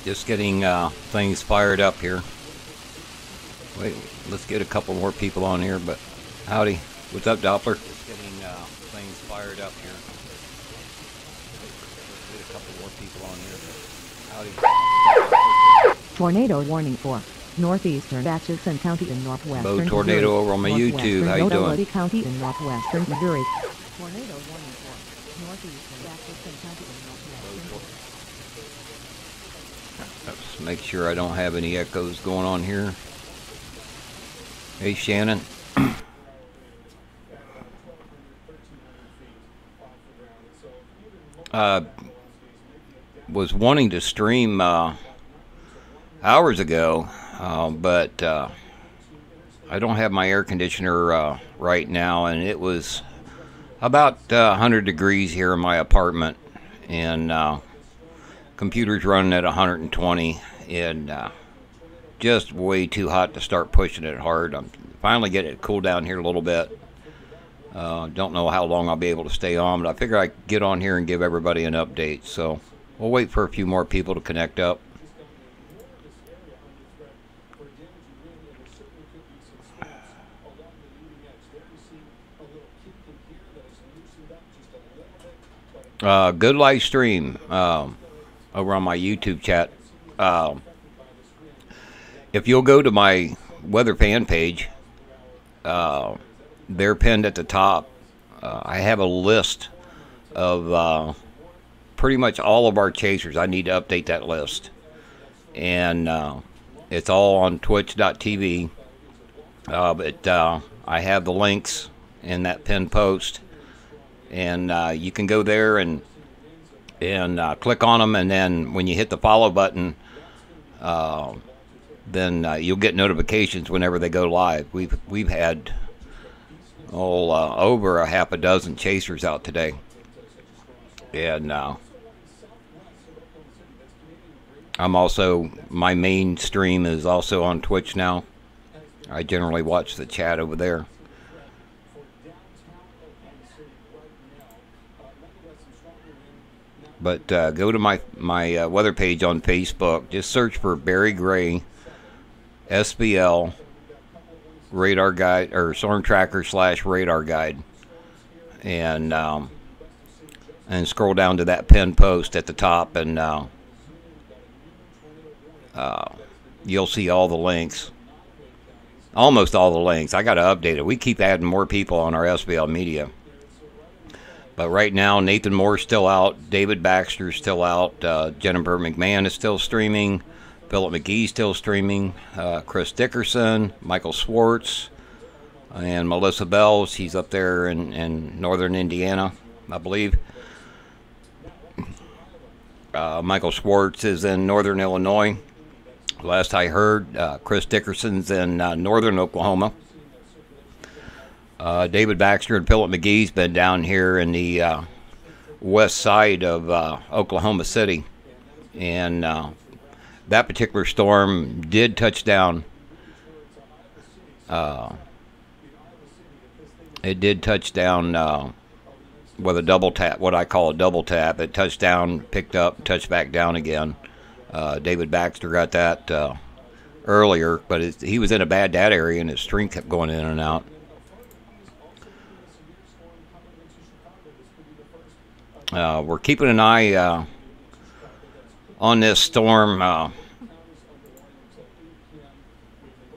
Just getting things fired up here. Wait, let's get a couple more people on here, but howdy. What's up, Doppler? Just getting things fired up here. Let's get a couple more people on here, but howdy. Tornado warning for northeastern Atchison County in northwestern Bo Tornado Missouri. over on my YouTube. How you doing? County in northwestern Missouri. Tornado warning for northeastern Atchison County in northwestern. Let's make sure I don't have any echoes going on here. Hey, Shannon. Was wanting to stream hours ago, but I don't have my air conditioner right now, and it was about 100 degrees here in my apartment, and computer's running at 120, and just way too hot to start pushing it hard. I'm finally getting it cooled down here a little bit. Don't know how long I'll be able to stay on, but I figure I'd get on here and give everybody an update. So we'll wait for a few more people to connect up. Good live stream over on my YouTube chat. If you'll go to my weather fan page, they're pinned at the top. I have a list of pretty much all of our chasers. I need to update that list. And it's all on twitch.tv. But I have the links in that pinned post. And you can go there and click on them. And then when you hit the follow button, then you'll get notifications whenever they go live. We've had over a half a dozen chasers out today, and my main stream is also on Twitch now. I generally watch the chat over there. But go to my weather page on Facebook. Just search for Barry Gray SVL radar guide, or storm tracker / radar guide, and scroll down to that pinned post at the top, and you'll see all the links, almost all the links. I got to update it. We keep adding more people on our SVL media, but right now Nathan Moore's still out, David Baxter's still out, Jennifer McMahon is still streaming, Philip McGee's still streaming, Chris Dickerson, Michael Swartz, and Melissa Bell. She's up there in northern Indiana, I believe. Michael Swartz is in northern Illinois. Last I heard, Chris Dickerson's in northern Oklahoma. David Baxter and Philip McGee's been down here in the west side of Oklahoma City, and that particular storm did touch down. It did touch down with a double tap, what I call a double tap. It touched down, picked up, touched back down again. David Baxter got that earlier, but he was in a bad data area, and his stream kept going in and out. We're keeping an eye on this storm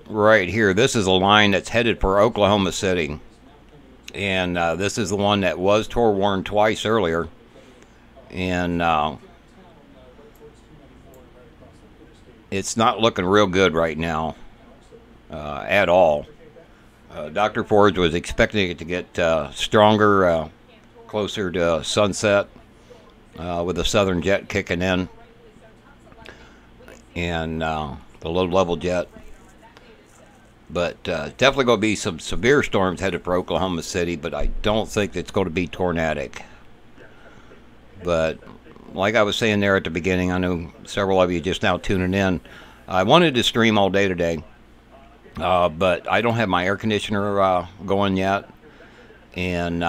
right here. This is a line that's headed for Oklahoma City, and this is the one that was tornado warned twice earlier, and it's not looking real good right now at all. Dr. Forge was expecting it to get stronger closer to sunset, with the southern jet kicking in, and the low-level jet. But definitely going to be some severe storms headed for Oklahoma City, but I don't think it's going to be tornadic. But like I was saying there at the beginning, I know several of you just now tuning in. I wanted to stream all day today, but I don't have my air conditioner going yet, and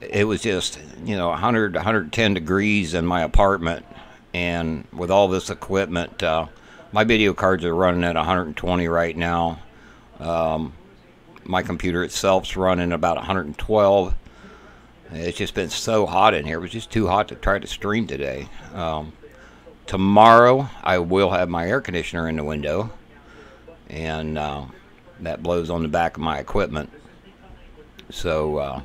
it was just, 100, 110 degrees in my apartment, and with all this equipment, my video cards are running at 120 right now. My computer itself's running about 112. It's just been so hot in here. It was just too hot to try to stream today. Tomorrow I will have my air conditioner in the window, and that blows on the back of my equipment. So,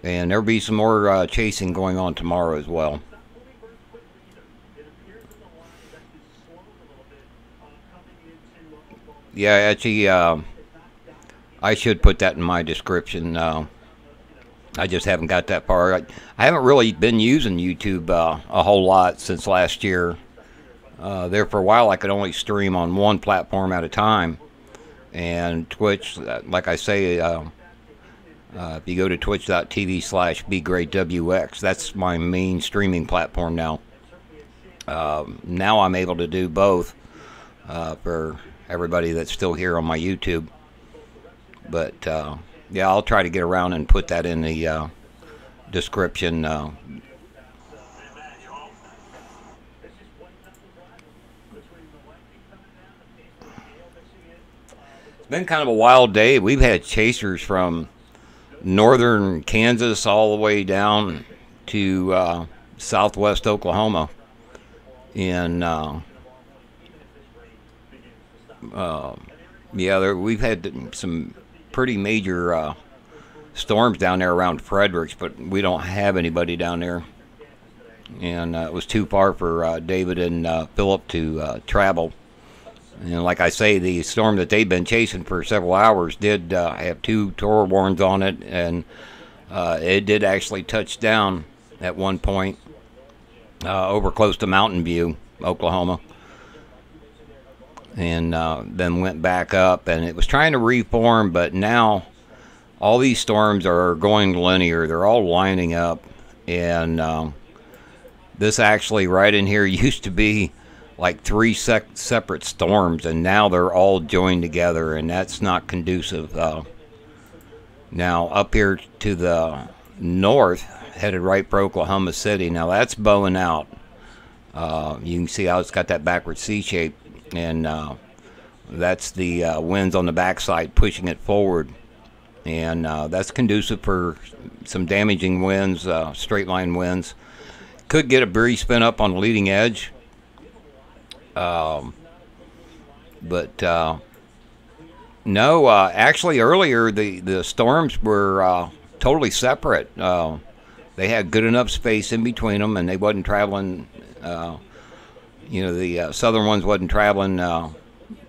and there'll be some more chasing going on tomorrow as well. Yeah, actually, I should put that in my description. I just haven't got that far. I haven't really been using YouTube a whole lot since last year. There for a while, I could only stream on one platform at a time. And Twitch, like I say, if you go to twitch.tv/bgreatwx, that's my main streaming platform now. Now I'm able to do both for everybody that's still here on my YouTube. But yeah, I'll try to get around and put that in the description. It's been kind of a wild day. We've had chasers from northern Kansas all the way down to southwest Oklahoma. And yeah, we've had some pretty major storms down there around Fredericks, but we don't have anybody down there. And it was too far for David and Philip to travel. And like I say, the storm that they've been chasing for several hours did have 2 Tor warns on it, and it did actually touch down at one point over close to Mountain View, Oklahoma. And then went back up, and it was trying to reform, but now all these storms are going linear. They're all lining up, and this actually right in here used to be like 3 separate storms, and now they're all joined together, and that's not conducive. Now up here to the north, headed right for Oklahoma City, now that's bowing out. You can see how it's got that backward C shape, and that's the winds on the backside pushing it forward, and that's conducive for some damaging winds, straight line winds. Could get a breeze spin up on the leading edge, but no, actually earlier the storms were totally separate. They had good enough space in between them, and they wasn't traveling. You know, the southern ones wasn't traveling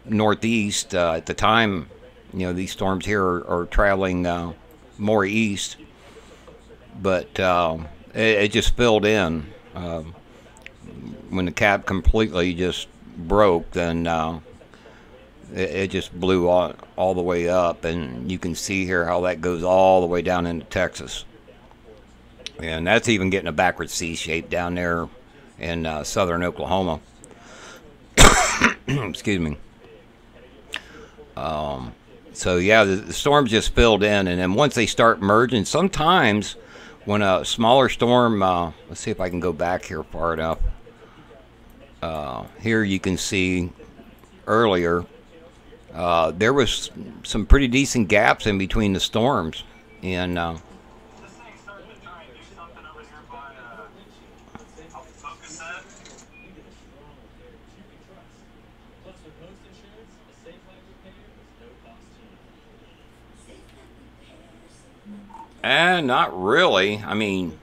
northeast at the time. You know, these storms here are traveling more east, but it just filled in. When the cap completely just broke, then it just blew all the way up, and you can see here how that goes all the way down into Texas. And that's even getting a backward C shape down there in southern Oklahoma. Excuse me. So yeah, the storms just filled in, and then once they start merging, sometimes when a smaller storm, let's see if I can go back here far enough. Here you can see earlier there was some pretty decent gaps in between the storms, and not really. I mean,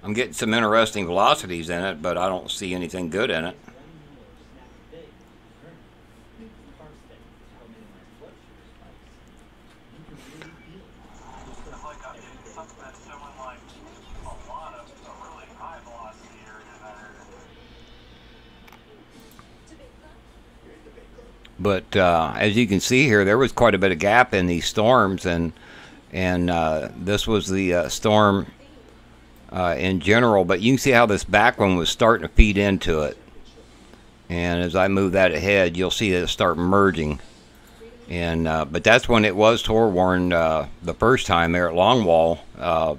I'm getting some interesting velocities in it, but I don't see anything good in it. But as you can see here, there was quite a bit of gap in these storms, and this was the storm in general. But you can see how this back one was starting to feed into it. And as I move that ahead, you'll see that it start merging. And but that's when it was Tor warned the first time there at Longwall.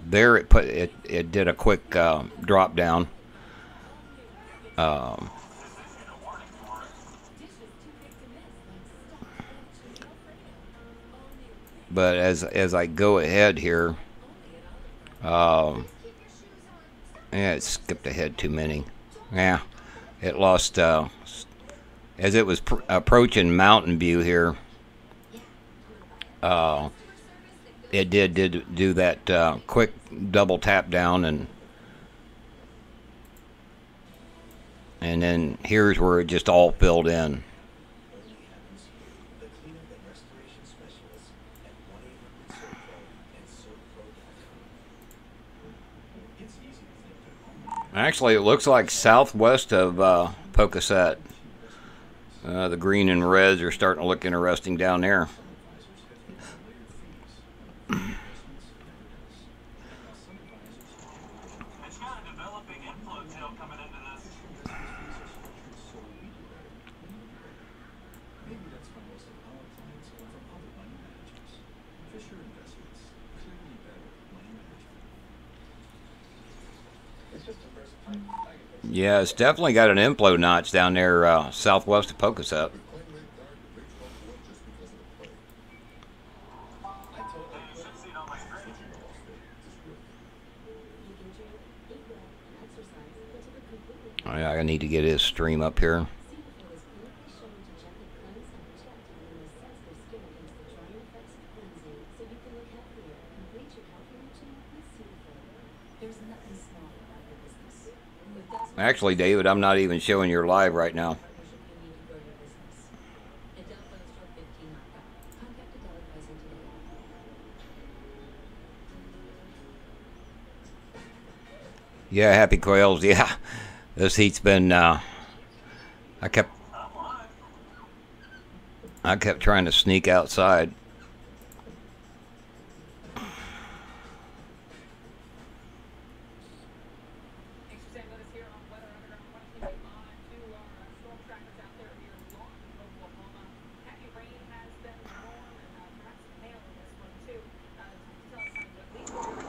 There it did a quick drop down. Um, but as I go ahead here, um, yeah, it skipped ahead too many. Yeah, it lost as it was approaching Mountain View here. Uh, it did do that quick double tap down, and then here's where it just all filled in. Actually, it looks like southwest of Pocasset. The green and reds are starting to look interesting down there. Yeah, it's definitely got an inflow notch down there southwest of Pocasset. Oh, yeah, I need to get his stream up here. Actually, David, I'm not even showing your live right now. Yeah, happy quails. Yeah, this heat's been. I kept trying to sneak outside.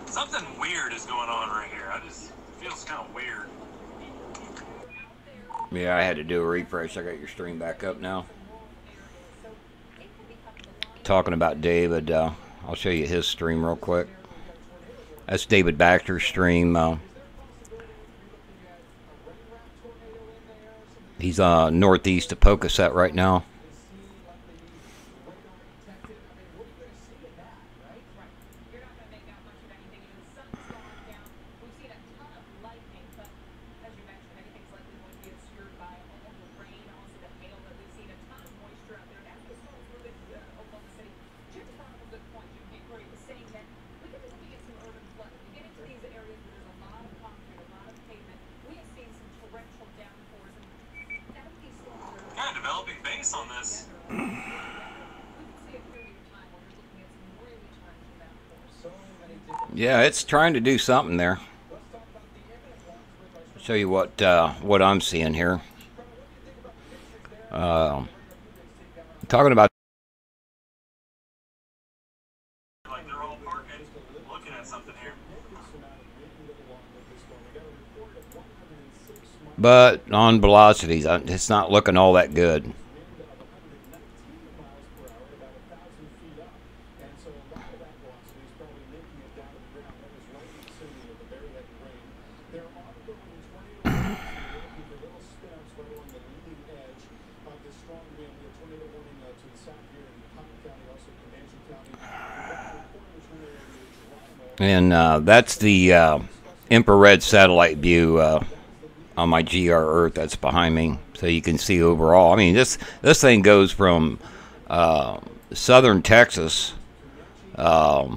Something weird is going on right here. It feels kind of weird. Yeah, I had to do a refresh. I got your stream back up now. Talking about David, I'll show you his stream real quick. That's David Baxter's stream. He's northeast of Pocasset right now. Kind of developing base on this. Yeah, it's trying to do something there. I'll show you what I'm seeing here. Talking about. Like they're all parking, looking at something here. But on velocities, it's not looking all that good. And that's the infrared satellite view on my GR Earth that's behind me, so you can see overall. I mean, this thing goes from southern Texas all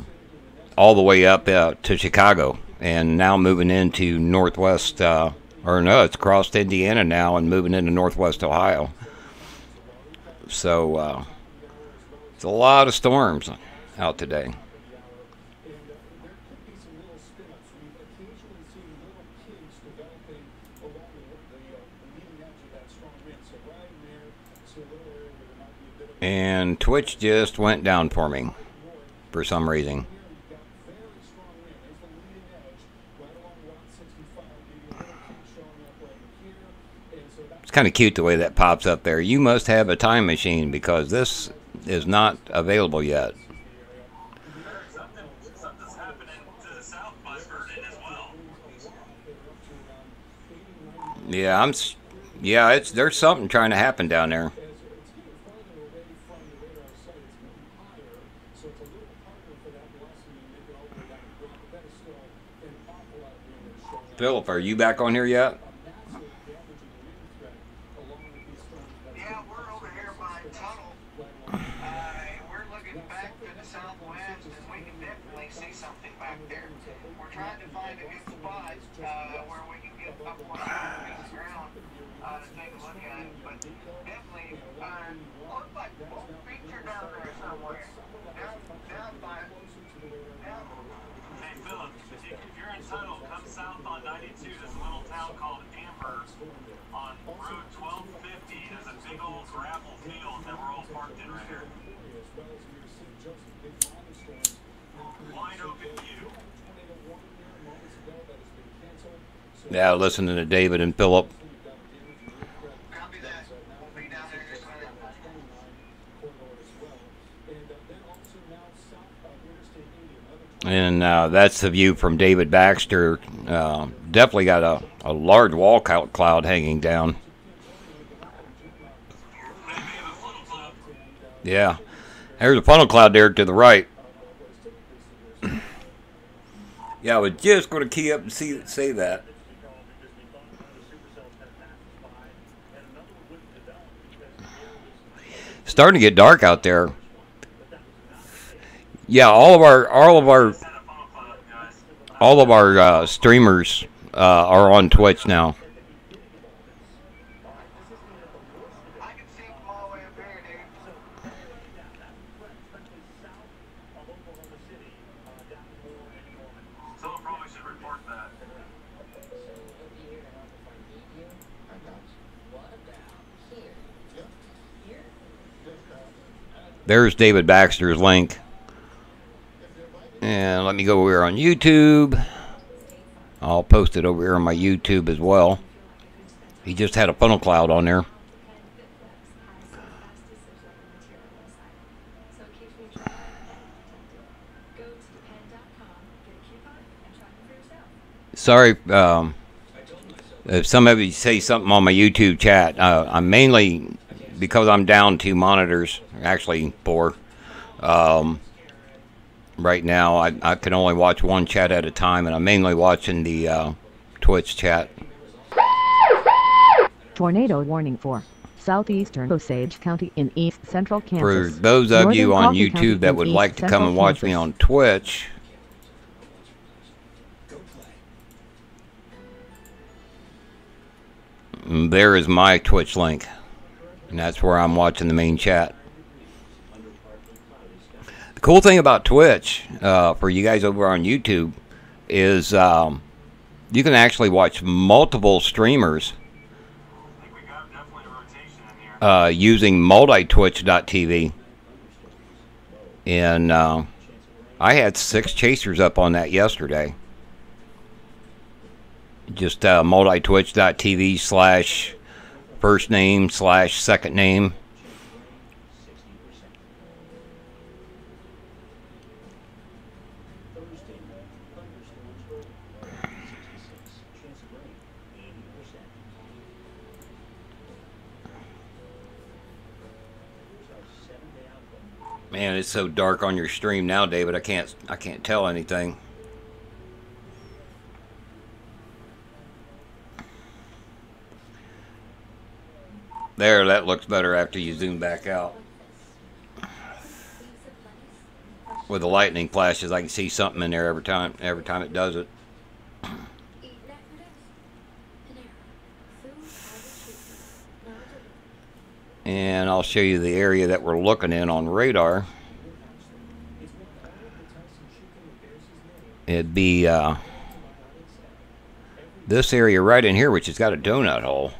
the way up to Chicago, and now moving into northwest, or no, it's crossed Indiana now and moving into northwest Ohio. So it's a lot of storms out today. And Twitch just went down for me for some reason. It's kind of cute the way that pops up there. You must have a time machine because this is not available yet. Something's happening to the south by Vernon as well. Yeah, yeah, there's something trying to happen down there. Philip, are you back on here yet? Yeah, we're over here by Tunnel. We're looking back to the southwest, and we can definitely see something back there. We're trying to find a good spot where we can get up on the ground to take a look at it. But definitely, looks like feature down there somewhere. Down by. Hey, Philip, if you're in Tunnel, come south on 92. There's a little town called Amber on Route 1250. There's a big old gravel field that we're all parked in right here. Wide open view. Yeah, listening to David and Philip. Copy that. We'll be down there in just a minute. And that's the view from David Baxter. Definitely got a large wall cloud hanging down. Yeah, there's a funnel cloud there to the right. Yeah, I was just going to key up and say that. Starting to get dark out there. Yeah, all of our streamers are on Twitch now. I can see them all the way up here, dude. Someone probably should report that. There's David Baxter's link. And let me go over here on YouTube. I'll post it over here on my YouTube as well. He just had a funnel cloud on there. Sorry if some of you say something on my YouTube chat. I'm mainly, because I'm down 2 monitors, actually 4. Right now, I can only watch one chat at a time, and I'm mainly watching the Twitch chat. Tornado warning for southeastern Osage County in east central Kansas. For those of you on Coffee County YouTube that in would east like to come central and watch me Kansas. on Twitch, there is my Twitch link, and that's where I'm watching the main chat. The cool thing about Twitch, for you guys over on YouTube, is you can actually watch multiple streamers I think we got definitely a rotation in here. using multitwitch.tv. And I had 6 chasers up on that yesterday. Just multitwitch.tv / first name / second name. Man, it's so dark on your stream now, David. I can't tell anything. There, that looks better after you zoom back out. With the lightning flashes, I can see something in there every time it does it. And I'll show you the area that we're looking in on radar. It'd be this area right in here, which has got a donut hole.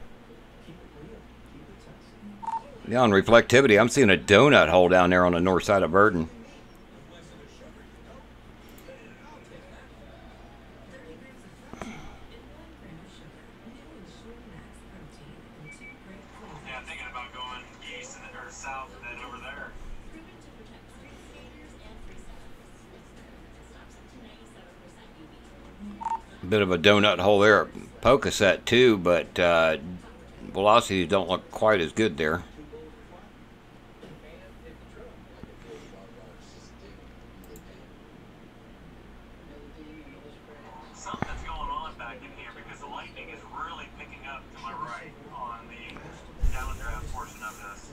Yeah, on reflectivity, I'm seeing a donut hole down there on the north side of Burton. bit of a donut hole there at Pocasset too, but velocities don't look quite as good there. Something's going on back in here because the lightning is really picking up to my right on the downdraft portion of this.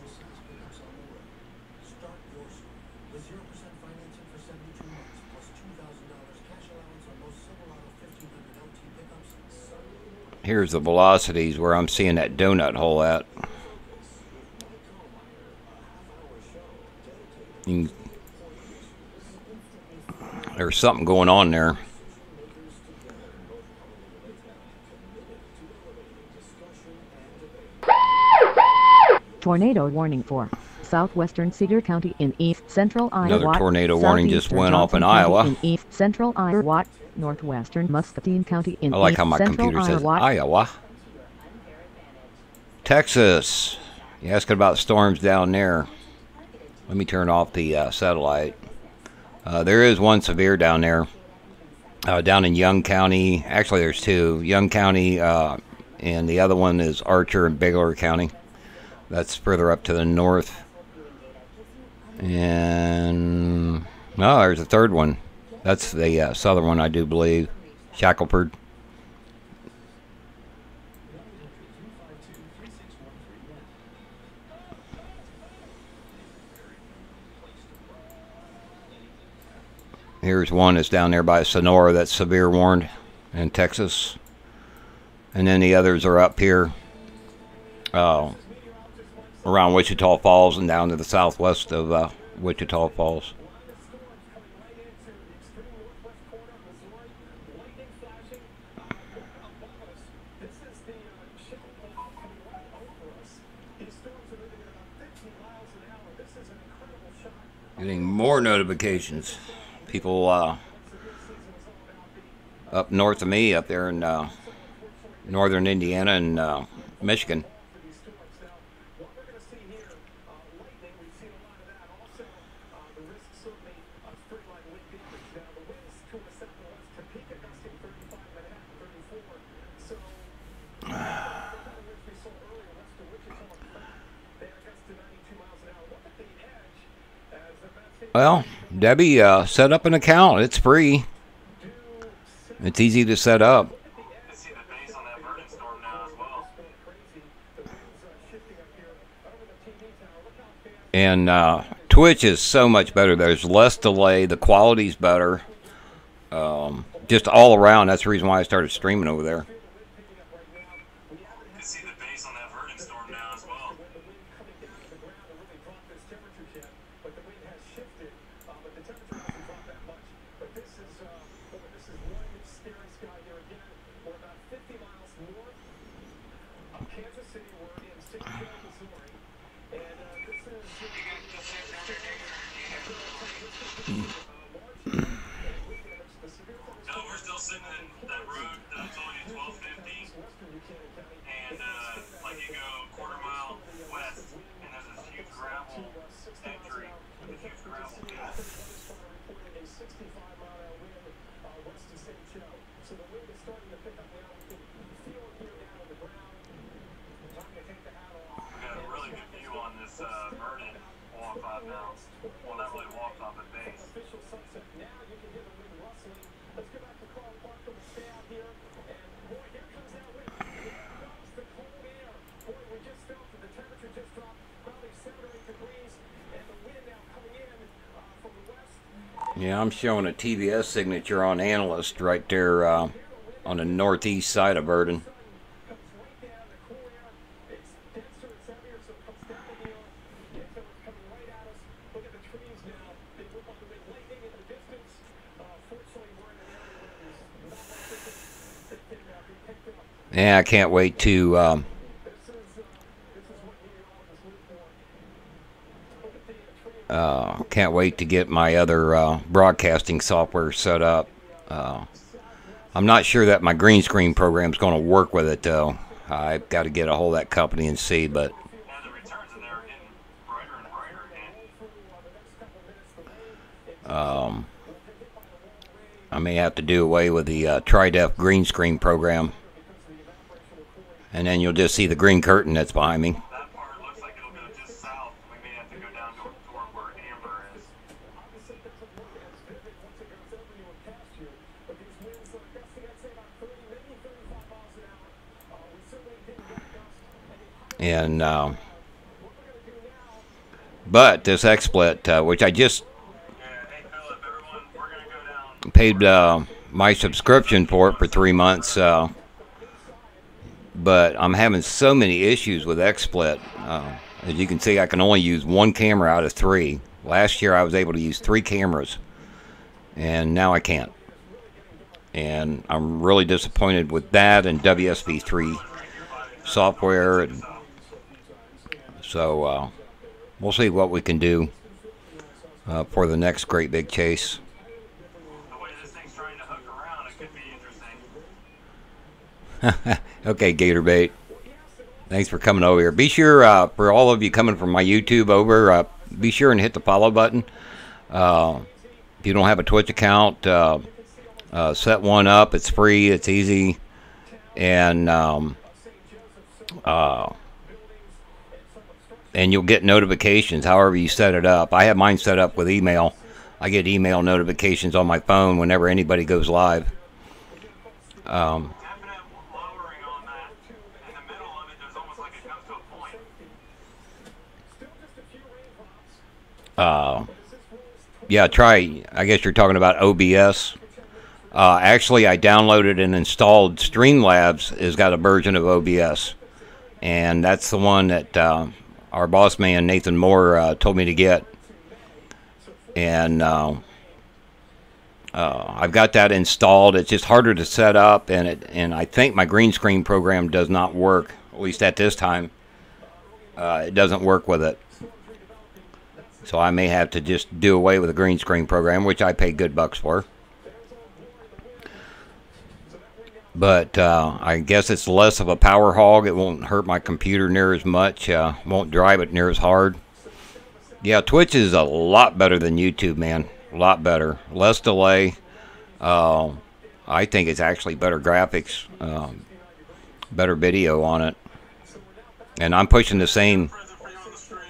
Start your school with 0% financing for 72 months plus $2,000 cash allowance on most Silverado 1500 LT pickups. Here's the velocities where I'm seeing that donut hole at. There's something going on there. Tornado warning for southwestern Cedar County in east central Iowa. Another tornado warning just went off in Iowa. In east central Iowa, northwestern Muscatine County in I like east how my central computer says Iowa. Iowa. Texas. You asking about storms down there? Let me turn off the satellite. There is one severe down there. Down in Young County. Actually, there's two. Young County and the other one is Archer and Bigler County. That's further up to the north. And no, there's a third one. That's the southern one, I do believe. Shackleford. Here's one that's down there by Sonora that's severe warned in Texas. And then the others are up here around Wichita Falls and down to the southwest of Wichita Falls. Getting more notifications. People up north of me, up there in northern Indiana and Michigan. Well, Debbie, set up an account. It's free. It's easy to set up. I see the base on that burning storm now as well. And Twitch is so much better. There's less delay. The quality's better. Just all around. That's the reason why I started streaming over there. I see the base on that burning storm now as well. No, we're still sitting in that road that I told you, 1250. And like you go quarter mile west, and there's this huge gravel entry with a huge gravel pit. We got a really good view on this Vernon walk-off now. Well, not really walk-off, but base. Yeah, I'm showing a TVS signature on Analyst right there on the northeast side of Verdon. Yeah, I can't wait to get my other broadcasting software set up. I'm not sure that my green screen program is going to work with it, though. I've got to get a hold of that company and see, but Now the returns in there are getting brighter and brighter again. I may have to do away with the Tri-Def green screen program. And then you'll just see the green curtain that's behind me. That part looks like it'll go just south. We may have to go down toward where Amber is. And but this XSplit, which I just Hey Philip, everyone, we're gonna go down. paid my subscription for it for 3 months, but I'm having so many issues with XSplit. As you can see, I can only use one camera out of 3. Last year I was able to use 3 cameras, and now I can't. And I'm really disappointed with that and WSV3 software. And so we'll see what we can do for the next great big chase. The way this thing's trying to hook around, it could be interesting. Okay, Gatorbait. Thanks for coming over here. Be sure, for all of you coming from my YouTube over, be sure and hit the follow button. If you don't have a Twitch account, set one up. It's free. It's easy. And you'll get notifications however you set it up. I have mine set up with email. I get email notifications on my phone whenever anybody goes live. Definite lowering on that. In the middle of it, there's almost like it comes to a point. Yeah, try. I guess you're talking about OBS. Actually, I downloaded and installed Streamlabs. Has got a version of OBS, and that's the one that our boss man Nathan Moore told me to get. And I've got that installed. It's just harder to set up, and I think my green screen program does not work. At least at this time, it doesn't work with it. So I may have to just do away with the green screen program, which I pay good bucks for. But I guess it's less of a power hog. It won't hurt my computer near as much. Won't drive it near as hard. Yeah, Twitch is a lot better than YouTube, man. A lot better. Less delay. I think it's actually better graphics. Better video on it. And I'm pushing the same. Present for you on the screen.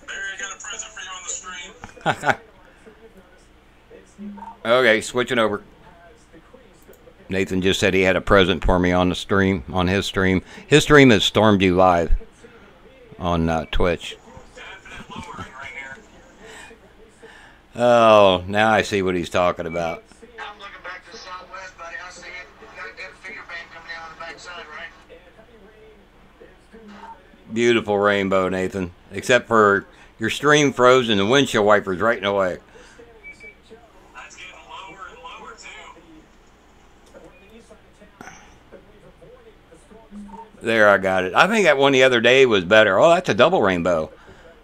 Barry, I got a present for you on the screen. Okay, switching over. Nathan just said he had a present for me on the stream, on his stream. His stream is Stormview Live on Twitch. Definite lowering right here. Oh, now I see what he's talking about. I'm looking back to the southwest, buddy. I see it. You got a good figure band coming down on the backside, right? Beautiful rainbow, Nathan. Except for your stream froze and the windshield wipers right in the way. That's getting lower and lower too. There, I got it. I think that one the other day was better. Oh, that's a double rainbow.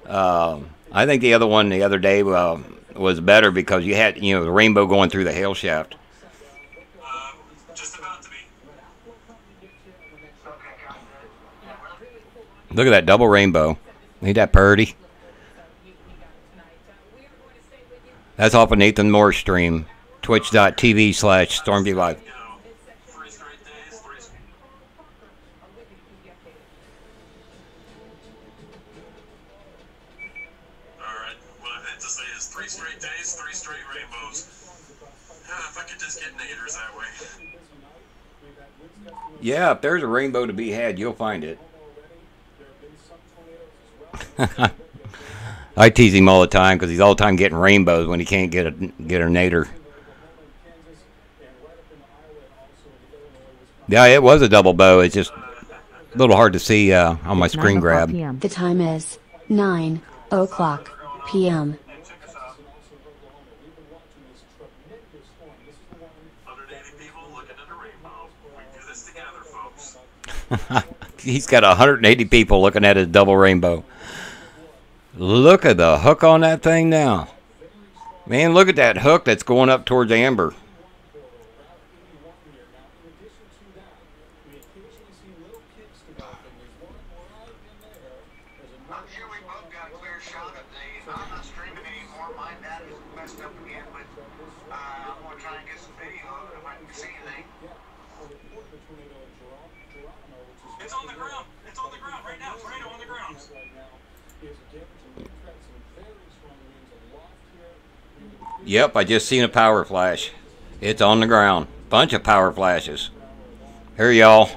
I think the other one the other day was better because you had, the rainbow going through the hail shaft. Just about to be. Look at that double rainbow. Ain't that purty? That's off of Nathan Moore's stream. Twitch.tv/StormviewLive. You know, 3 straight days, Alright, what I meant to say is 3 straight days, 3 straight rainbows. If I could just get naders that way. Yeah, if there's a rainbow to be had, you'll find it. I tease him all the time because he's all the time getting rainbows when he can't get a nader. Yeah, it was a double bow. It's just a little hard to see on my screen grab. The time is 9 o'clock p.m. 180 people looking at a rainbow. We do this together, folks. He's got 180 people looking at his double rainbow. Look at the hook on that thing now. Man, look at that hook that's going up towards Amber. I'm sure we both got a clear shot of the. I'm not streaming anymore. My data's messed up again, but I'm gonna try and get some video of it if I can see anything. It's on the ground. It's on the ground right now. Tornado on the ground. Yep, I just seen a power flash. It's on the ground. Bunch of power flashes. Here, y'all.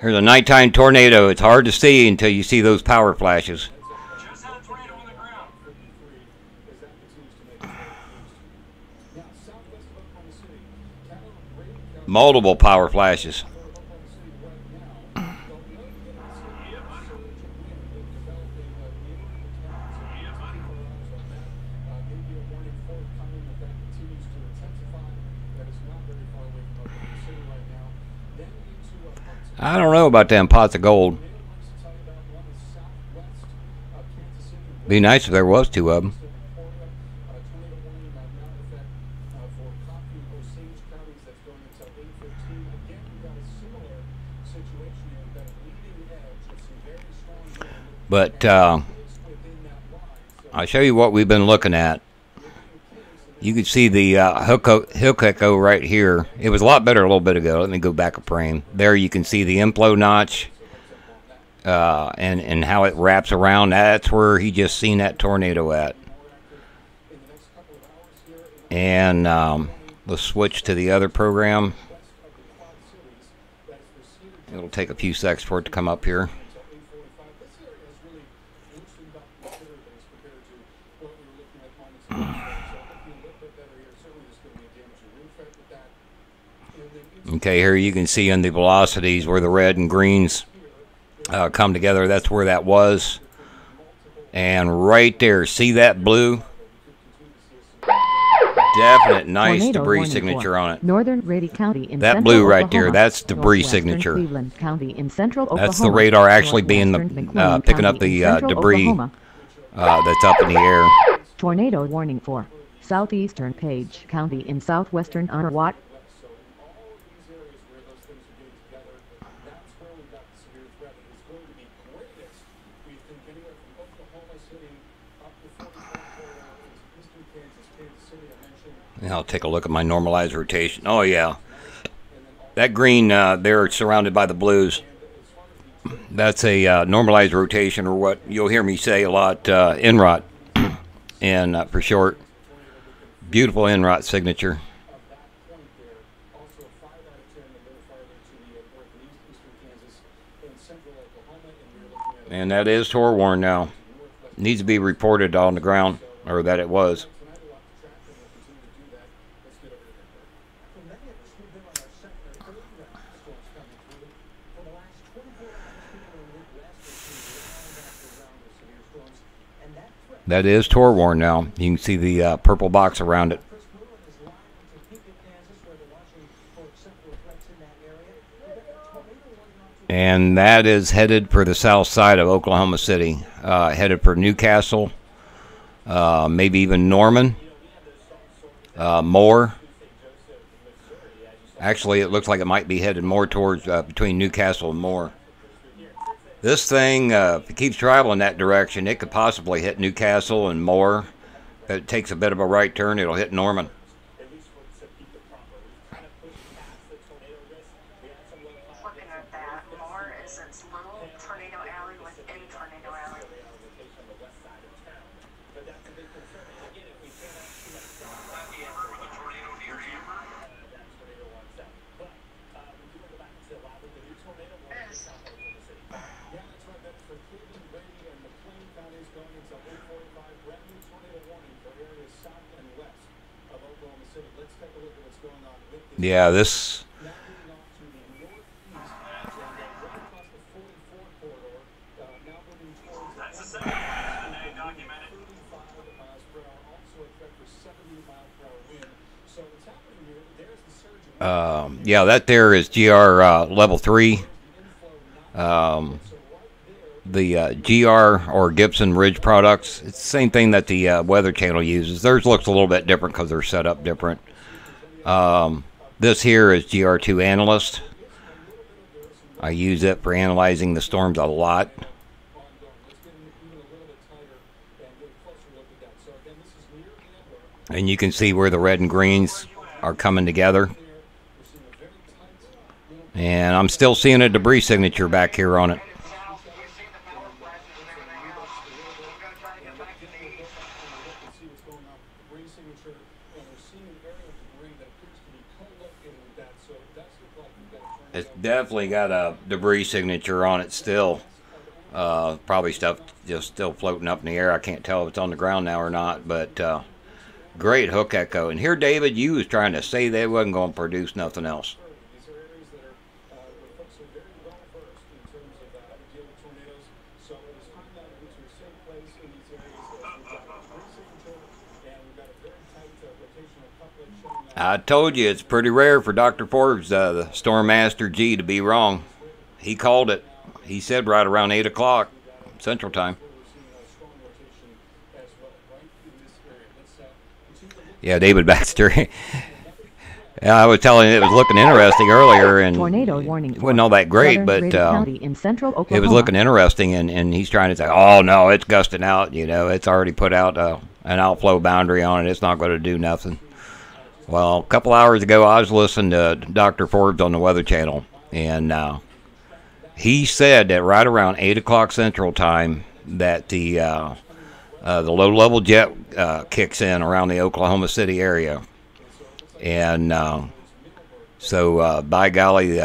Here's a nighttime tornado. It's hard to see until you see those power flashes. Just had a tornado on the ground. Multiple power flashes. I don't know about them pots of gold. Be nice if there was two of them. But I'll show you what we've been looking at. You can see the hook echo right here. It was a lot better a little bit ago. Let me go back a frame. There you can see the inflow notch and how it wraps around. That's where he just seen that tornado at. And let's switch to the other program. It'll take a few seconds for it to come up here. Okay, here you can see on the velocities where the red and greens come together. That's where that was. And right there, see that blue? Definite nice Tornado debris warning signature for on it. Northern Grady County in That central blue right there, Oklahoma, that's debris northwestern signature. Cleveland County in central Oklahoma, That's the radar actually being northwestern McLean picking up County the in central debris Oklahoma. that's up in the air. Tornado warning for southeastern Page County in southwestern Anahuac. I'll take a look at my normalized rotation. Oh yeah, that green there surrounded by the blues. That's a normalized rotation, or what you'll hear me say a lot, NROT, and for short. Beautiful NROT signature. And that is Tor warn now. Needs to be reported on the ground, or that it was. That is Tor warn now. You can see the purple box around it. And that is headed for the south side of Oklahoma City. Headed for Newcastle, maybe even Norman, Moore. Actually, it looks like it might be headed more towards between Newcastle and Moore. This thing, if it keeps traveling that direction, it could possibly hit Newcastle and Moore. If it takes a bit of a right turn, it'll hit Norman. Looking at that, Moore is its little tornado alley within tornado alley. Yeah, this. That's the second one today documented. Yeah, that there is GR level 3. The GR or Gibson Ridge products, it's the same thing that the Weather Channel uses. Theirs looks a little bit different because they're set up different. This here is GR2 Analyst. I use it for analyzing the storms a lot. And you can see where the red and greens are coming together. And I'm still seeing a debris signature back here on it. Headed south, you see the power flashes and everything else. We've got to try to get back to the east. See what's going on. Debris signature, and we're seeing an area of debris that appears to be co-located with that. So it does look like we've got a tornado. It's definitely got a debris signature on it still. Probably stuff just still floating up in the air. I can't tell if it's on the ground now or not, but great hook echo. And here, David, you was trying to say they wasn't going to produce nothing else. These are areas that are where folks are very well versed in terms of how to deal with tornadoes. So it was time that we to a safe place in these areas. We've got a debris signature, and we've got a very tight rotational coupling showing I that. told you it's pretty rare for Dr. Forbes, the Storm Master G, to be wrong. He called it. He said right around 8 o'clock Central Time. We're seeing a strong rotation as well, right in this area. Let's continue to look. Yeah, David Baxter. Yeah, I was telling you it was looking interesting earlier, and Tornado warning. it wasn't all that great, Southern but Grady County in central Oklahoma. it was looking interesting, and he's trying to say, oh, no, it's gusting out. You know, it's already put out an outflow boundary on it. It's not going to do nothing. Well, a couple hours ago, I was listening to Dr. Forbes on the Weather Channel, and he said that right around 8 o'clock Central Time that the low-level jet kicks in around the Oklahoma City area. And so, by golly,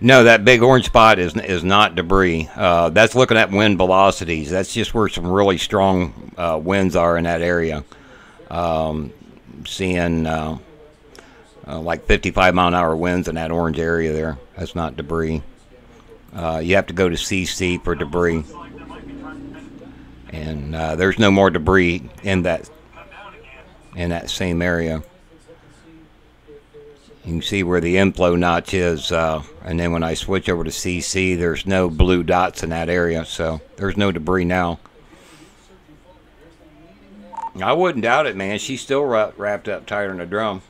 no, that big orange spot is not debris. That's looking at wind velocities. That's just where some really strong winds are in that area. Seeing like 55-mile-an-hour winds in that orange area there. That's not debris. You have to go to CC for debris. And there's no more debris in that same area. You can see where the inflow notch is, and then when I switch over to CC, there's no blue dots in that area, so there's no debris now. I wouldn't doubt it, man. She's still wrapped up tighter than a drum.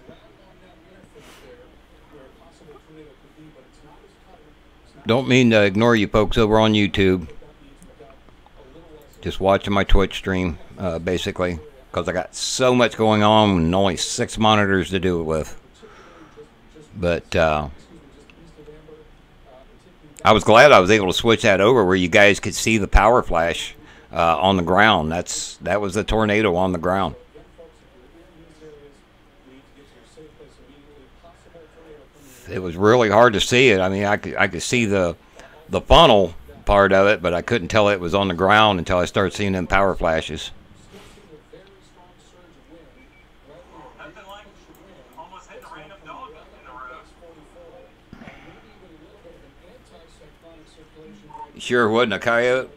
Don't mean to ignore you folks over on YouTube. Just watching my Twitch stream, basically, because I got so much going on and only 6 monitors to do it with. But I was glad I was able to switch that over where you guys could see the power flash on the ground. That was the tornado on the ground. It was really hard to see it. I mean, I could see the funnel part of it, but I couldn't tell it was on the ground until I started seeing them power flashes. Nothing like almost hitting a random dog in the road. Sure wasn't a coyote.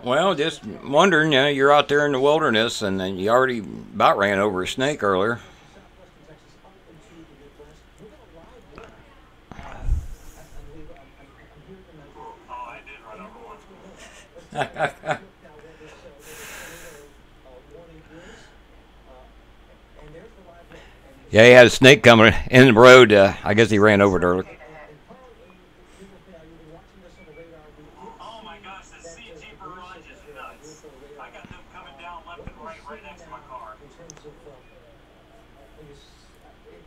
Well, just wondering, you know, you're out there in the wilderness, and then you already about ran over a snake earlier. Oh, I did run over one. Yeah, he had a snake coming in the road. I guess he ran over it earlier. Oh my gosh, the CG barrage is nuts. I got them coming down left and right next to my car.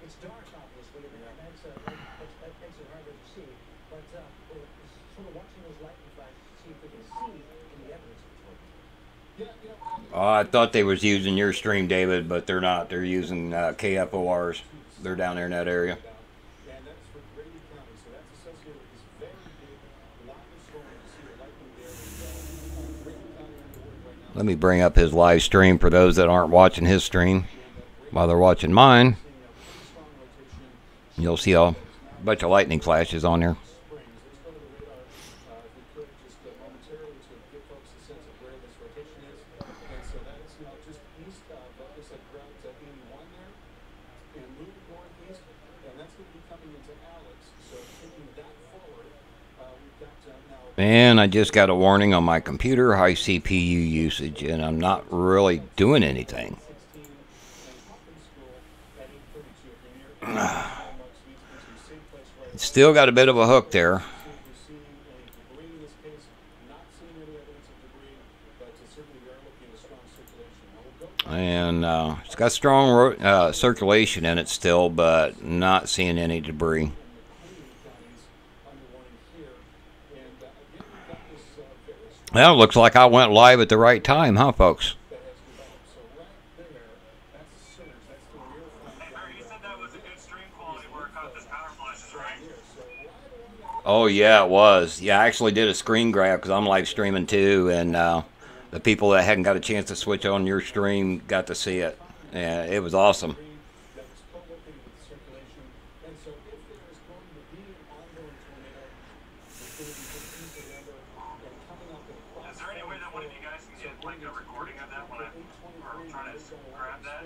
It's dark, obviously, and that makes it harder to see. But we're sort of watching those lightning flashes to see if we can see any evidence of tornado. Oh, I thought they was using your stream, David, but they're not. They're using KFORs. They're down there in that area. And that's for Grady County, so that's associated with this very big lightning storm. You see the lightning there as well. Grady County underway right now. Let me bring up his live stream for those that aren't watching his stream while they're watching mine. You'll see a bunch of lightning flashes on there. Springs. Let's go to the radar, if we could, just momentarily to give folks a sense of where this rotation is. And so that is now just east of, looks like ground 81 there. And And I just got a warning on my computer, high CPU usage, and I'm not really doing anything. Still got a bit of a hook there. And it's got strong circulation in it still, but not seeing any debris. Well, looks like I went live at the right time, huh, folks? Hey, Barry, you said that was a good stream quality where it caught those power flashes, right? Oh, yeah, it was. Yeah, I actually did a screen grab because I'm live streaming too, and the people that hadn't got a chance to switch on your stream got to see it. Yeah, it was awesome. Is there any way that one of you guys can get like a recording of that when or try to grab that?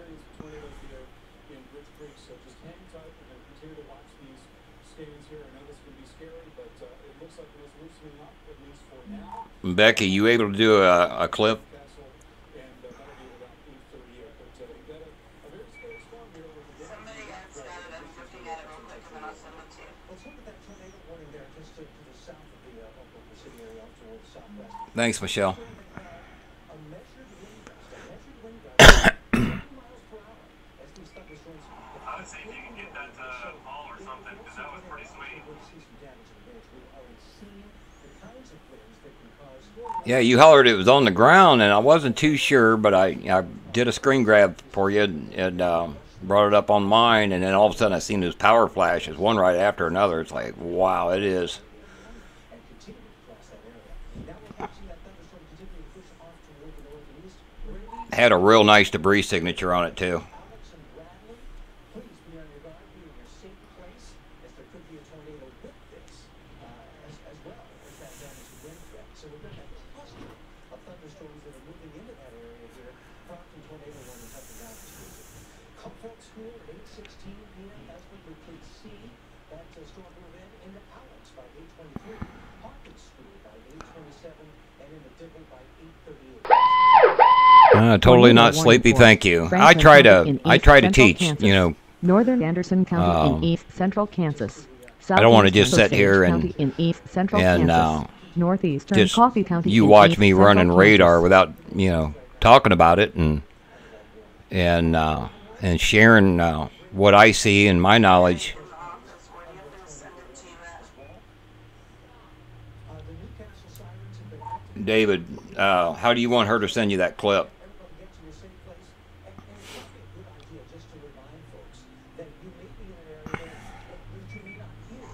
Becky, you able to do a clip? Somebody else got it. I'm looking at it real quick and then I'll send it to you. Let's look at that tornado warning there, just to the south of the Oklahoma City area, off towards the southwest. Thanks, Michelle. A measured wind gust, 20 miles per hour as these thunderstorms. I would say if you can get that ball or something, because that was pretty sweet. We'll see some damage in the bridge. We've already seen the kinds of winds that can cause. Yeah, you hollered it was on the ground, and I wasn't too sure, but I did a screen grab for you and brought it up on mine, and then all of a sudden I seen those power flashes, one right after another. It's like, wow, it is. And continue to cross that area. Now we're watching that thunderstorm continue to push off toward the northeast. Really Had a real nice debris signature on it too. Alex and Bradley, please be on your guard, be in your safe place, as there could be a tornado with this, as well as that damage wind threat. So we're going to have a cluster of thunderstorms that are moving into that area here, prompting tornado warnings up and down this region. Comfort School at 8:16 p.m. That's when we could see that storm move into Alex by 8:23. Hawkins School by 8:27, and in the Dibble by 8:38. Totally not sleepy, thank you. I try to teach, you know. Northern Anderson County in East Central Kansas. I don't want to Southeast just sit here County and in East Central and Kansas. Northeastern just Coffee County you in watch East me Central running Kansas. radar without, you know, talking about it and sharing what I see and my knowledge. Office, where do you have to send it to you at? The Newcastle sirens have been active. David, how do you want her to send you that clip? Everybody get to your safe place. And it's probably a good idea just to remind folks that you may be in an area that you may not hear.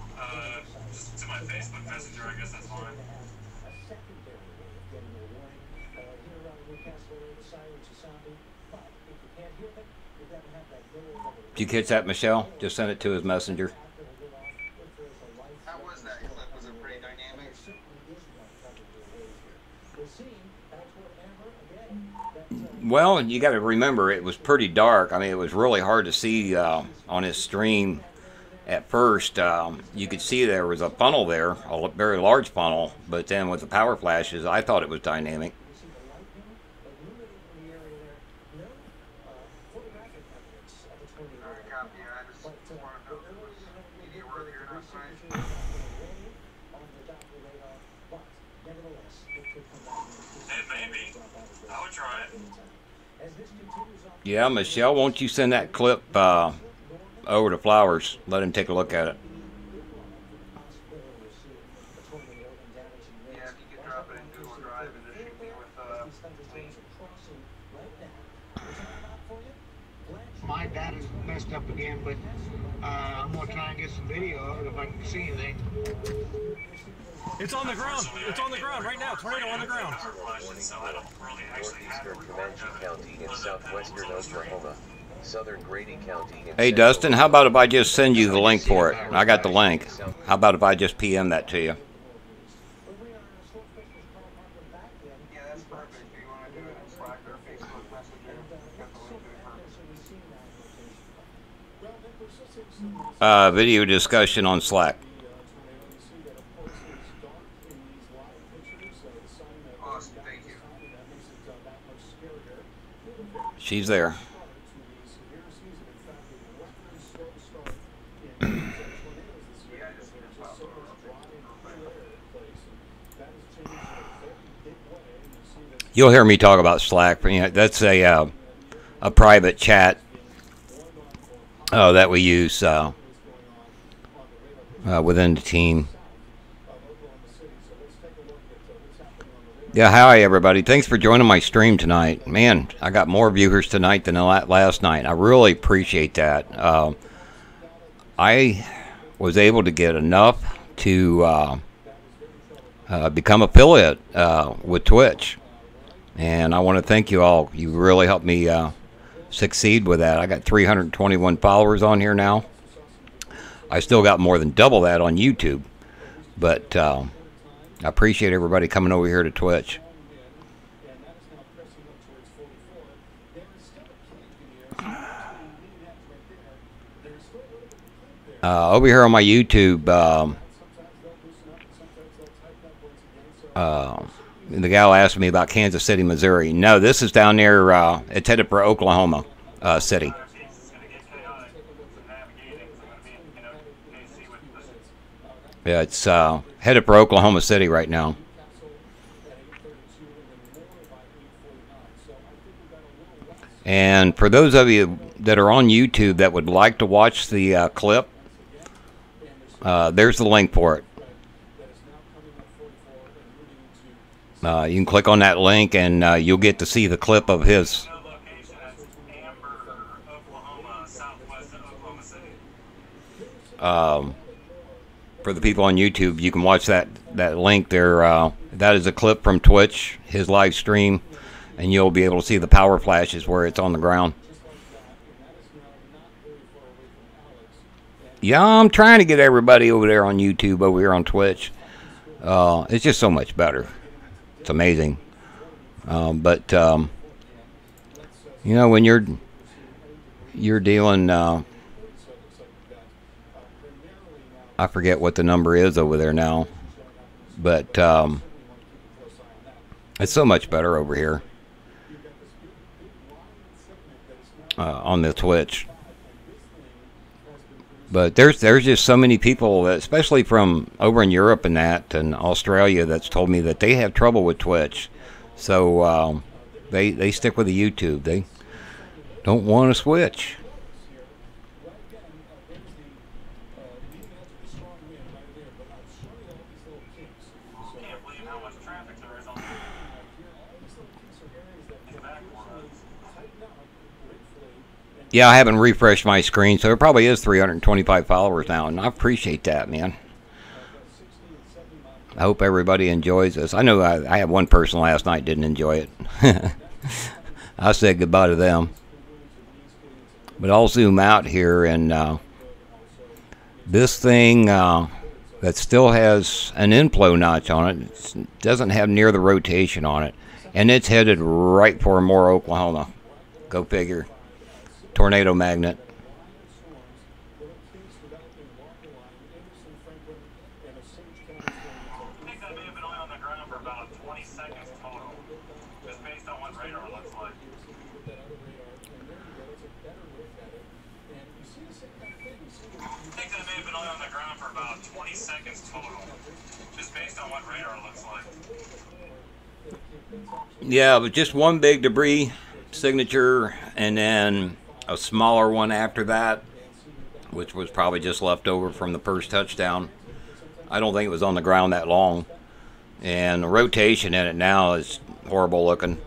Just to my Facebook Messenger, I guess that's fine. A secondary way of getting a warning. Here around the Newcastle area, the sirens are sounding. But if you can't hear them, you've got to have that yellow level. Did you catch that, Michelle? Just send it to his messenger. How was that clip? Was it pretty dynamic? Well, you got to remember it was pretty dark. I mean, it was really hard to see on his stream at first. You could see there was a funnel there, a very large funnel, but then with the power flashes, I thought it was dynamic. Alright, copy. I just want to know if it was media worthy or not, right? It may be. I would try it. Yeah, Michelle, won't you send that clip over to Flowers? Let him take a look at it. Yeah, if you could drop it in Google Drive and just shoot me with link. My data's messed up again, but I'm gonna try and get some video of it if I can see anything. It's on the ground. It's on the ground right now. Tornado on the ground. Power flashes, so I don't really actually have a Northeastern recording Comanche of it. County in Other than southwestern what was streamed. Oklahoma, southern Grady County in Hey, central Dustin, how about if I just send you the link for it? I got the link. How about if I just PM that to you? Yeah, that's perfect. If you want to do it in Slack or Facebook Messenger, got the link to it. Video discussion on Slack. she's there. You'll hear me talk about Slack. You know, that's a private chat that we use within the team. Yeah, hi everybody. Thanks for joining my stream tonight. Man, I got more viewers tonight than last night. I really appreciate that. I was able to get enough to become affiliate with Twitch. And I want to thank you all. You really helped me succeed with that. I got 321 followers on here now. I still got more than double that on YouTube. But I appreciate everybody coming over here to Twitch. Over here on my YouTube, the gal asked me about Kansas City, Missouri. No, this is down there. It's headed for Oklahoma City. Yeah, it's headed for Oklahoma City right now. And for those of you that are on YouTube that would like to watch the clip, there's the link for it. You can click on that link and you'll get to see the clip of his. For the people on YouTube, you can watch that link there. That is a clip from Twitch, his live stream, and you'll be able to see the power flashes where it's on the ground. Yeah, I'm trying to get everybody over there on YouTube, over here on Twitch. It's just so much better. It's amazing. But you know, when you're dealing, I forget what the number is over there now, but it's so much better over here on the Twitch. But there's just so many people, especially from over in Europe and that, and Australia, that's told me that they have trouble with Twitch. So they stick with the YouTube. They don't want to switch. Yeah, I haven't refreshed my screen, so it probably is 325 followers now, and I appreciate that, man. I hope everybody enjoys this. I know I had one person last night didn't enjoy it. I said goodbye to them. But I'll zoom out here, and this thing that still has an inflow notch on it doesn't have near the rotation on it, and it's headed right for more Oklahoma. Go figure. Tornado magnet. I think that may have been only on the ground for about 20 seconds total, just based on what radar looks like. I think that may have been only on the ground for about 20 seconds total, just based on what radar looks like. Yeah, but just one big debris signature, and then a smaller one after that, which was probably just left over from the first touchdown. I don't think it was on the ground that long. And the rotation in it now is horrible looking.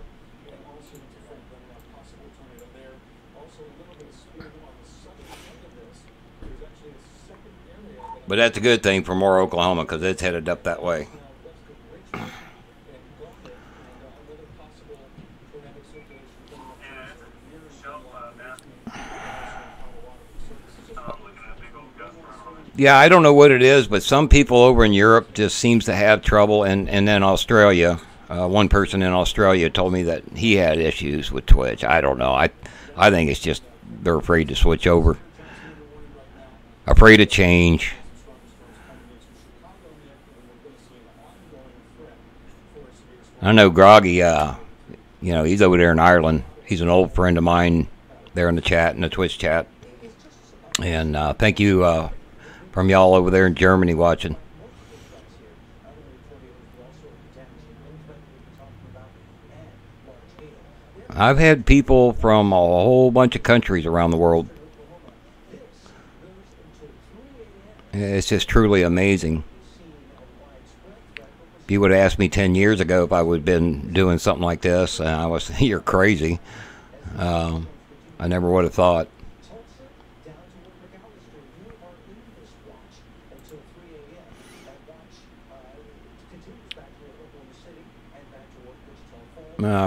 But that's a good thing for more Oklahoma, because it's headed up that way. Yeah, I don't know what it is, but some people over in Europe just seems to have trouble, and then Australia. One person in Australia told me that he had issues with Twitch. I don't know. I think it's just they're afraid to switch over, afraid to change. I know Groggy. You know, he's over there in Ireland. He's an old friend of mine there in the chat, in the Twitch chat. And thank you from y'all over there in Germany watching. I've had people from a whole bunch of countries around the world. It's just truly amazing. If you would have asked me 10 years ago if I would have been doing something like this, I was, you're crazy. I never would have thought.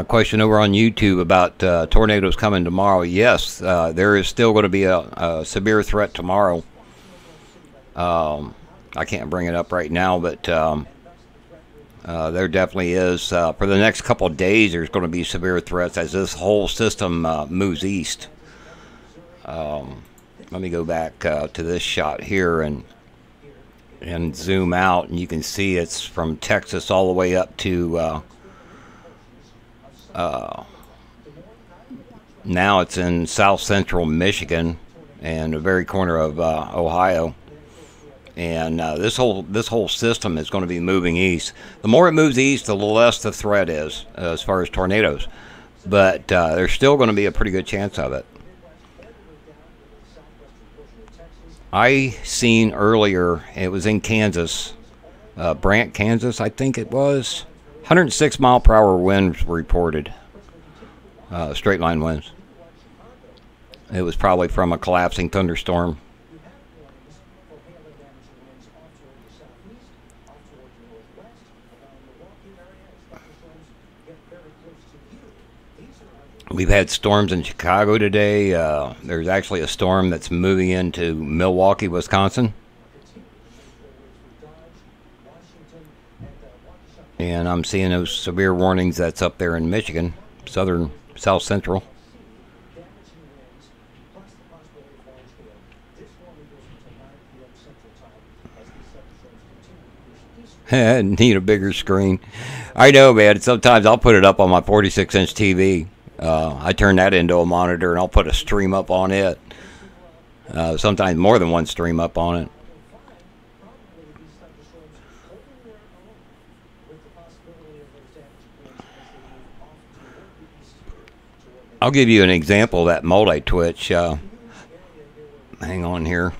Question over on YouTube about tornadoes coming tomorrow. Yes, there is still going to be a severe threat tomorrow. I can't bring it up right now, but there definitely is. For the next couple of days, there's going to be severe threats as this whole system moves east. Let me go back to this shot here and zoom out, and you can see it's from Texas all the way up to now it's in south central Michigan and the very corner of Ohio. And this whole system is going to be moving east. The more it moves east, the less the threat is as far as tornadoes. But there's still going to be a pretty good chance of it. I seen earlier, it was in Kansas, Brant, Kansas, I think it was. 106 mile per hour winds were reported, straight line winds. It was probably from a collapsing thunderstorm. We've had storms in Chicago today. There's actually a storm that's moving into Milwaukee, Wisconsin. And I'm seeing those severe warnings that's up there in Michigan, south central. Need a bigger screen. I know, man. Sometimes I'll put it up on my 46-inch TV. I turn that into a monitor and I'll put a stream up on it. Sometimes more than one stream up on it. I'll give you an example of that multi-twitch. Hang on here.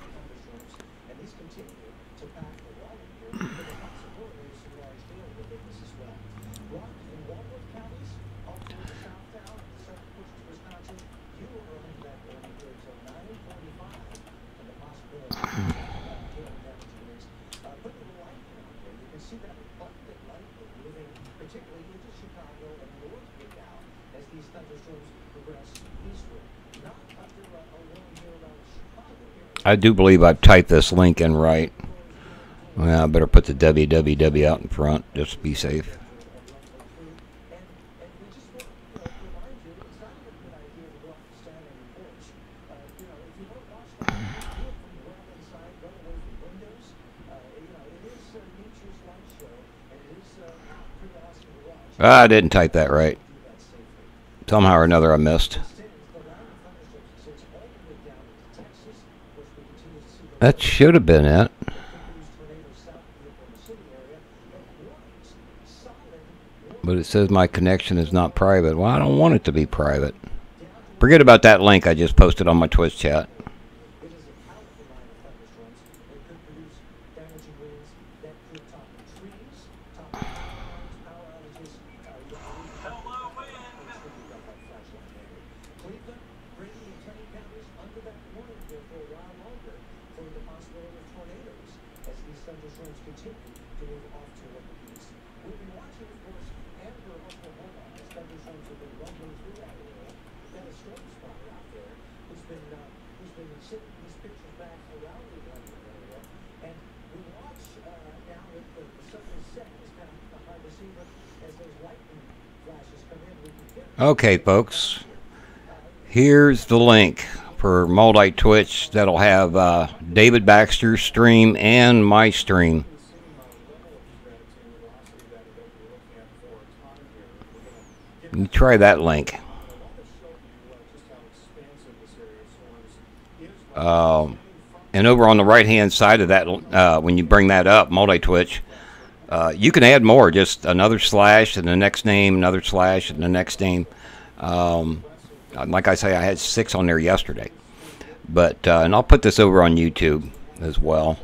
I do believe I've typed this link in right. Well, I better put the www out in front just to be safe. I didn't type that right. Somehow or another I missed. That should have been it. But it says my connection is not private. Well, I don't want it to be private. Forget about that link I just posted on my Twitch chat. Okay, folks, here's the link for multi-twitch that'll have David Baxter's stream and my stream. You try that link. And over on the right-hand side of that, when you bring that up, multi-twitch, you can add more, just another slash and the next name, another slash and the next name. Like I say, I had 6 on there yesterday. But and I'll put this over on YouTube as well.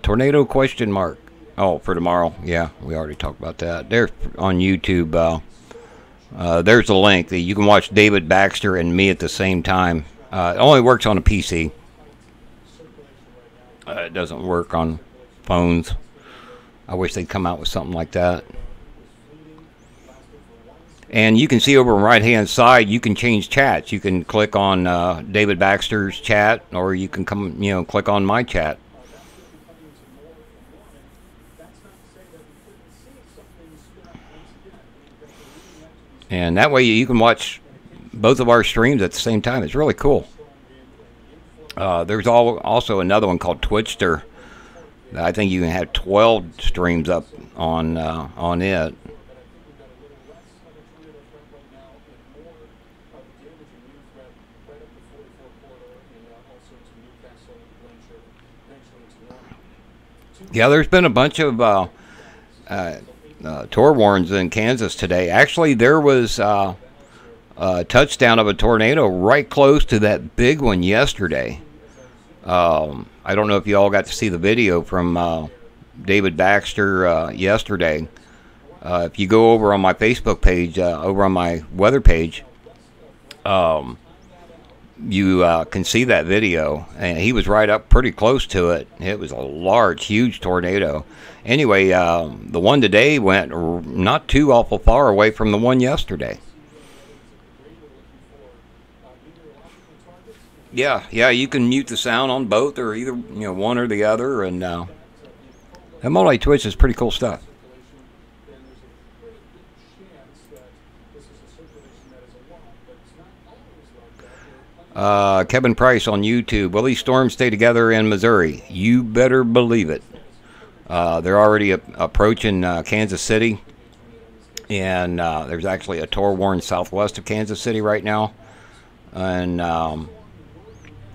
Tornado question mark. Oh, for tomorrow. Yeah, we already talked about that. There on YouTube. There's a link that you can watch David Baxter and me at the same time. It only works on a PC. It doesn't work on phones. I wish they'd come out with something like that. And you can see over on the right-hand side, you can change chats. You can click on David Baxter's chat, or you can come, click on my chat. And that way you can watch both of our streams at the same time. It's really cool. There's also another one called Twitchster. I think you can have 12 streams up on it. Yeah, there's been a bunch of tour warns in Kansas today. Actually, there was a touchdown of a tornado right close to that big one yesterday. I don't know if you all got to see the video from David Baxter yesterday. If you go over on my Facebook page, over on my weather page, you can see that video, and he was right up pretty close to it. It was a large, huge tornado. Anyway, the one today went not too awful far away from the one yesterday. Yeah, you can mute the sound on both, or either one or the other, and that multi-twitch is pretty cool stuff. Kevin Price on YouTube. Will these storms stay together in Missouri? You better believe it. They're already approaching Kansas City, and there's actually a tour warning southwest of Kansas City right now, and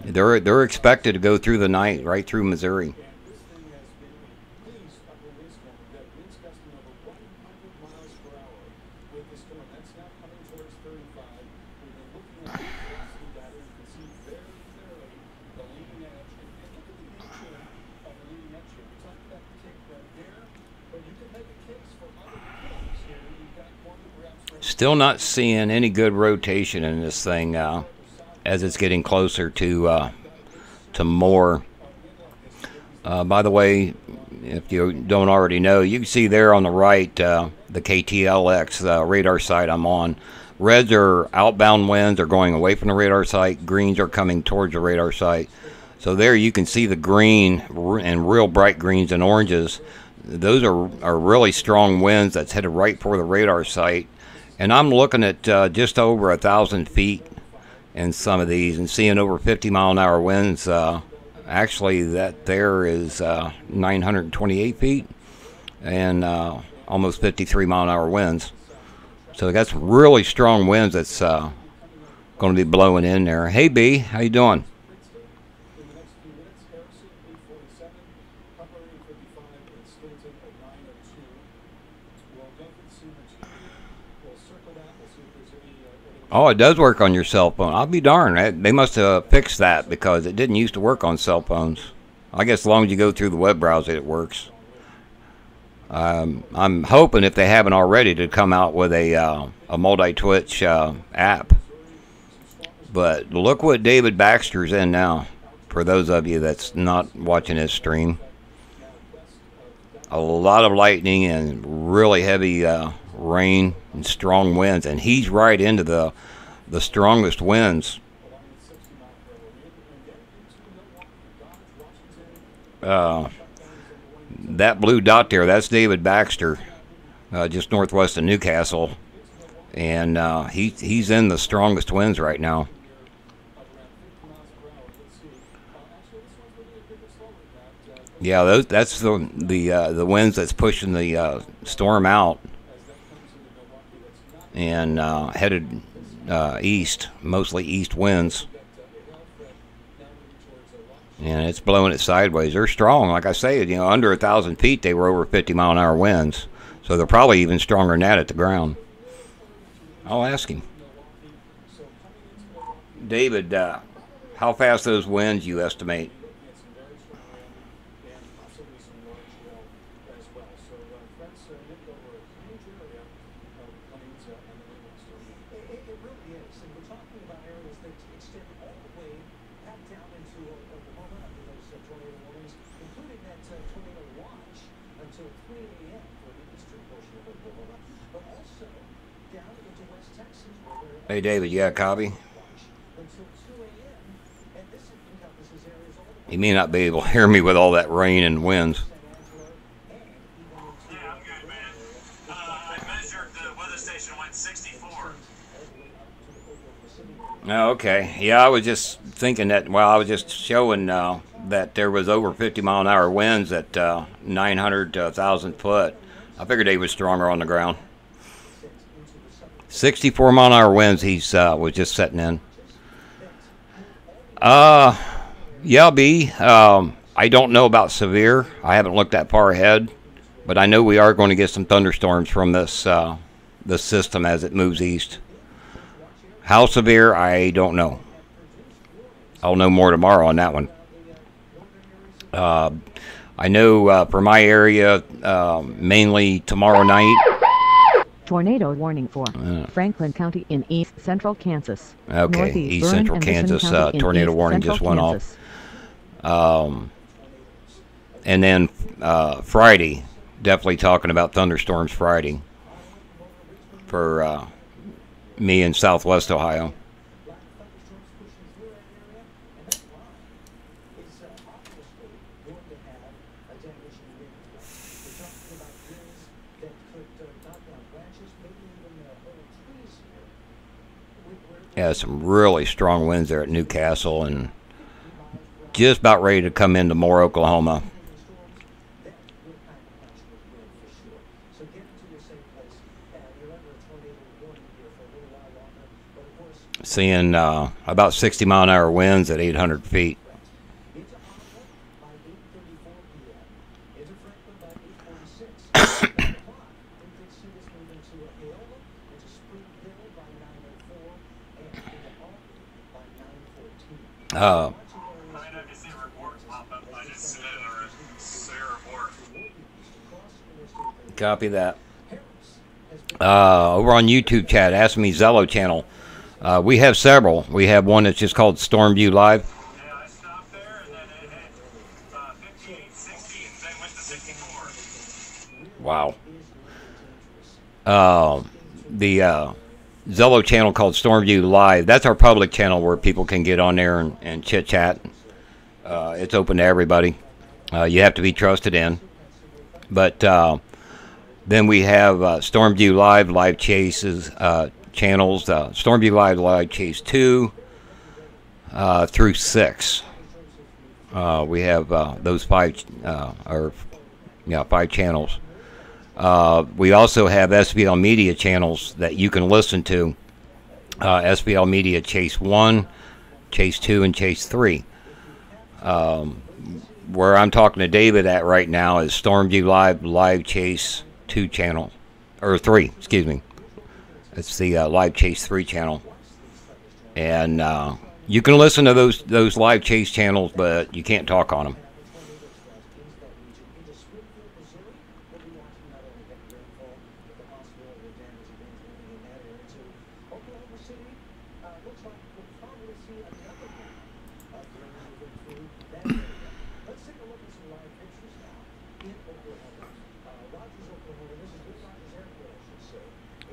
they're expected to go through the night right through Missouri. Still not seeing any good rotation in this thing as it's getting closer to more. By the way, if you don't already know, you can see there on the right the KTLX radar site I'm on. Reds are outbound winds, are going away from the radar site. Greens are coming towards the radar site. So there you can see the green and real bright greens and oranges. Those are really strong winds that's headed right for the radar site. And I'm looking at just over 1,000 feet in some of these and seeing over 50-mile-an-hour winds. Actually, that there is 928 feet and almost 53-mile-an-hour winds. So that's really strong winds that's going to be blowing in there. Hey, B, how you doing? Oh, it does work on your cell phone. I'll be darned. They must have fixed that because it didn't used to work on cell phones. I guess as long as you go through the web browser, it works. I'm hoping, if they haven't already, to come out with a multi-twitch app. But look what David Baxter's in now, for those of you that's not watching his stream. A lot of lightning and really heavy rain and strong winds, and he's right into the strongest winds. That blue dot there, that's David Baxter, just northwest of Newcastle, and he's in the strongest winds right now. Yeah, that's the winds that's pushing the storm out and headed east, mostly east winds. And it's blowing it sideways. They're strong. Like I say, under 1,000 feet, they were over 50-mile-an-hour winds. So they're probably even stronger than that at the ground. I'll ask him. David, how fast those winds you estimate? Hey, David, you got a copy? You may not be able to hear me with all that rain and winds. Yeah, I'm good, man. I measured the weather station went 64. Oh, okay. Yeah, I was just thinking that, well, I was just showing that there was over 50-mile-an-hour winds at 900 to 1,000 foot. I figured they was stronger on the ground. 64-mile-an-hour winds he's was just setting in. Yeah, B. I don't know about severe. I haven't looked that far ahead, but I know we are going to get some thunderstorms from this system as it moves east. How severe, I don't know. I'll know more tomorrow on that one. I know for my area, mainly tomorrow night. Tornado warning for Franklin County in east central Kansas. Okay, Northeast east Vernon central and Kansas, Benson County in tornado east warning central just went Kansas. off. And then Friday, definitely talking about thunderstorms Friday for me in southwest Ohio. Yeah, some really strong winds there at Newcastle and just about ready to come into Moore, Oklahoma. Seeing about 60-mile-an-hour winds at 800 feet. Copy that. Over on YouTube chat, Ask Me Zelo channel. We have several. We have one that's just called Stormview Live. Yeah, I stopped there and then it hit 58, 60, and then went to 64. Wow. The Zelo channel called Stormview Live. That's our public channel where people can get on there and chit chat. It's open to everybody. You have to be trusted in. But then we have Stormview Live, Live Chases channels. Stormview Live, Live Chase 2 through 6. We have those 5 channels. We also have SVL Media channels that you can listen to. SVL Media Chase 1, Chase 2, and Chase 3. Where I'm talking to David at right now is Stormview Live, Live Chase 2 channel. Or 3, excuse me. It's the Live Chase 3 channel. And you can listen to those Live Chase channels, but you can't talk on them.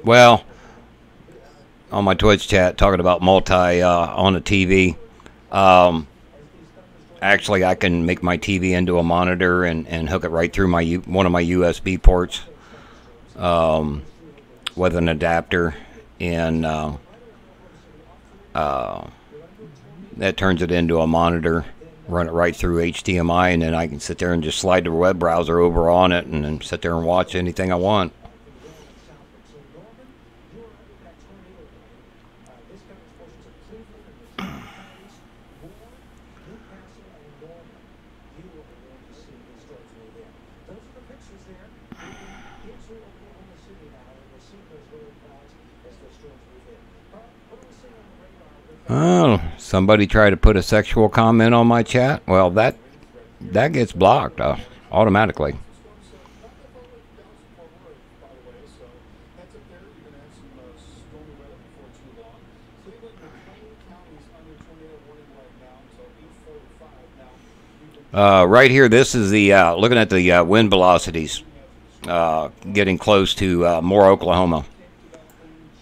Well, on my Twitch chat, talking about multi on the TV. Actually, I can make my TV into a monitor and hook it right through one of my USB ports with an adapter, and that turns it into a monitor. Run it right through HDMI, and then I can sit there and just slide the web browser over on it and then sit there and watch anything I want. Oh, somebody tried to put a sexual comment on my chat. Well, that gets blocked automatically. Right here, this is the looking at the wind velocities, getting close to Moore, Oklahoma,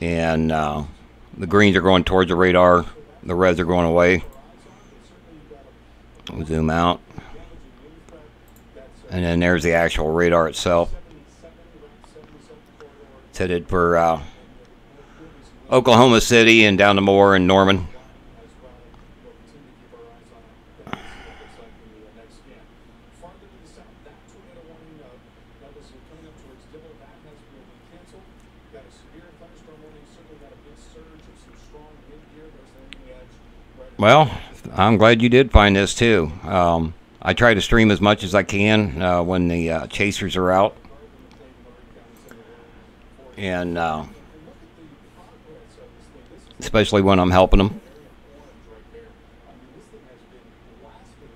and the greens are going towards the radar, the reds are going away. We'll zoom out, and then there's the actual radar itself. It's headed for Oklahoma City and down to Moore and Norman. Well, I'm glad you did find this too. I try to stream as much as I can when the chasers are out, and especially when I'm helping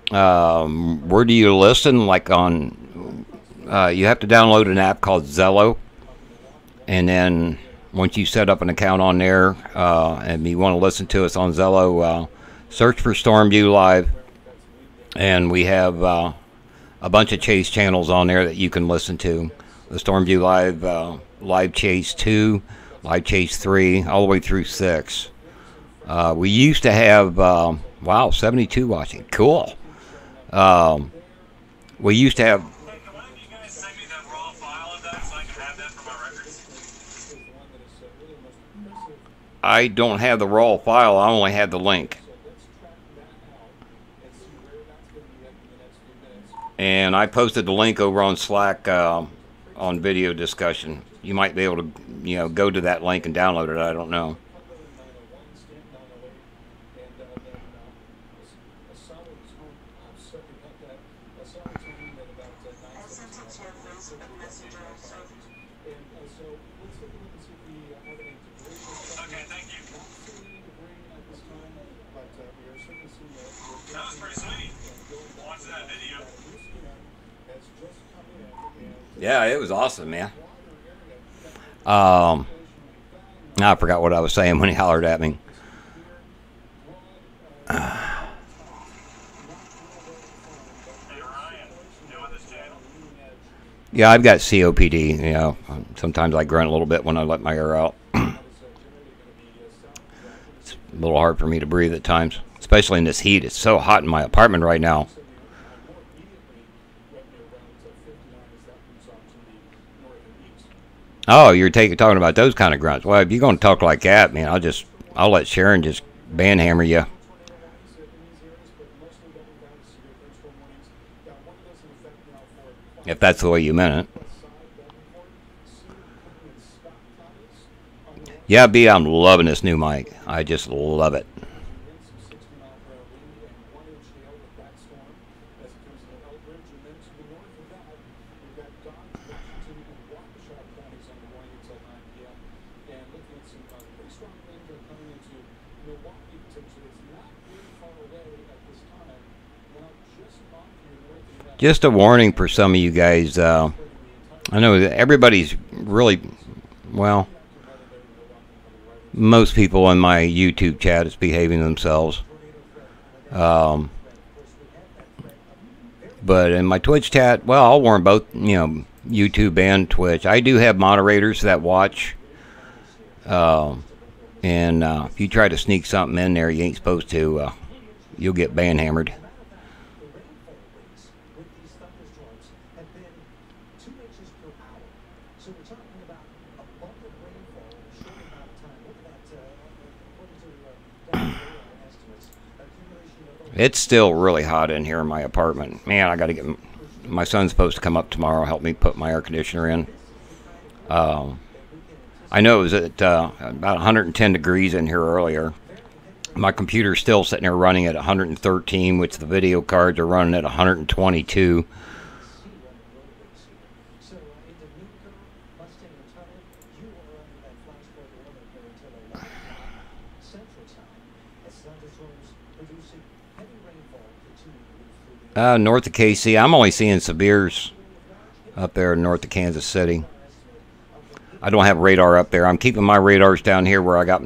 them. Where do you listen? Like on, you have to download an app called Zelo, and then once you set up an account on there and you want to listen to us on Zelo, search for Stormview Live, and we have a bunch of chase channels on there that you can listen to. The Stormview Live, Live Chase 2, Live Chase 3, all the way through 6. We used to have, wow, 72 watching. Cool. We used to have... Hey, can one of you guys send me that raw file of that so I can have that for my records? I don't have the raw file. I only have the link. And I posted the link over on Slack on video discussion. You might be able to, go to that link and download it. I don't know. Okay, thank you. That was pretty sweet. Watching that video. Yeah, it was awesome, man. I forgot what I was saying when he hollered at me. Hey, Ryan, new on this channel? Yeah, I've got COPD. Sometimes I grunt a little bit when I let my air out. It's a little hard for me to breathe at times, especially in this heat. It's so hot in my apartment right now. Oh, you're talking about those kind of grunts. Well, if you're going to talk like that, man, I'll let Sharon just banhammer you. If that's the way you meant it. Yeah, B, I'm loving this new mic. I just love it. Just a warning for some of you guys. I know that everybody's really, well, most people in my YouTube chat is behaving themselves. But in my Twitch chat, well, I'll warn both, YouTube and Twitch. I do have moderators that watch. And if you try to sneak something in there you ain't supposed to, you'll get banhammered. It's still really hot in here in my apartment. Man, I got to get... My son's supposed to come up tomorrow, help me put my air conditioner in. I know it was at about 110 degrees in here earlier. My computer's still sitting there running at 113, which the video cards are running at 122. North of KC. I'm only seeing severes up there north of Kansas City. I don't have radar up there. I'm keeping my radars down here where I got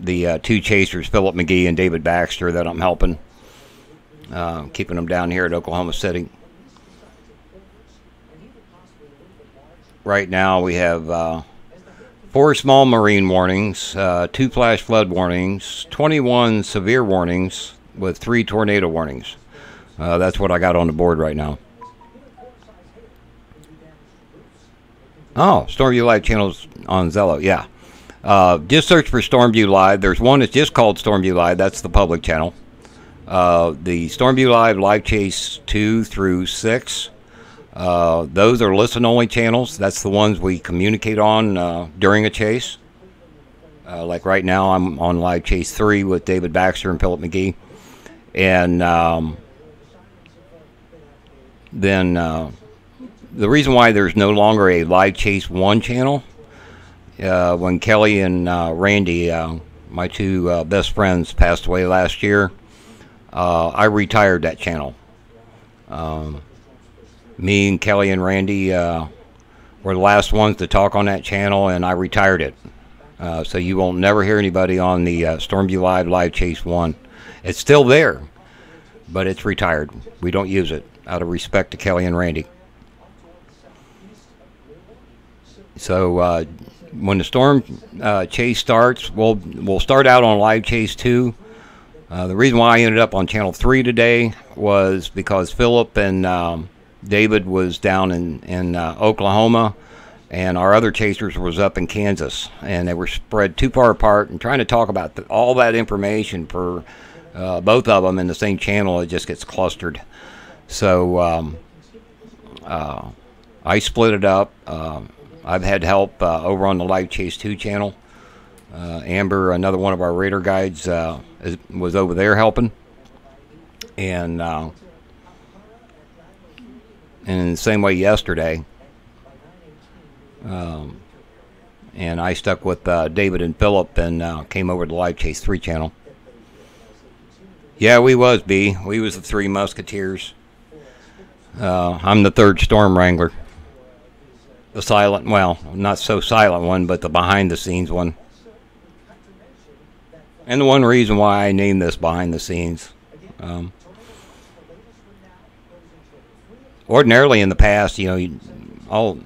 the two chasers, Philip McGee and David Baxter, that I'm helping. Keeping them down here at Oklahoma City. Right now we have 4 small marine warnings, 2 flash flood warnings, 21 severe warnings with 3 tornado warnings. That's what I got on the board right now. Oh, Stormview Live channels on Zelo, yeah. Just search for Stormview Live. There's one that's just called Stormview Live. That's the public channel. The Stormview Live Live Chase 2 through 6. Those are listen-only channels. That's the ones we communicate on during a chase. Like right now, I'm on Live Chase 3 with David Baxter and Philip McGee. And then the reason why there's no longer a Live Chase 1 channel, when Kelly and Randy, my 2 best friends, passed away last year, I retired that channel. Me and Kelly and Randy were the last ones to talk on that channel, and I retired it. So you won't never hear anybody on the Stormview Live Live Chase 1. It's still there, but it's retired. We don't use it out of respect to Kelly and Randy. So when the storm chase starts, we'll start out on Live Chase 2. The reason why I ended up on Channel 3 today was because Philip and David was down in Oklahoma, and our other chasers was up in Kansas, and they were spread too far apart, and trying to talk about all that information for both of them in the same channel, it just gets clustered. So I split it up. I've had help over on the Live Chase 2 channel. Amber, another one of our radar guides, was over there helping. And in the same way yesterday. And I stuck with David and Philip and came over to the Live Chase 3 channel. Yeah, we was, B. We was the 3 Musketeers. I'm the 3rd Storm Wrangler. The silent, well, not so silent one, but the behind-the-scenes one. And the one reason why I named this Behind the Scenes. Ordinarily in the past, you know,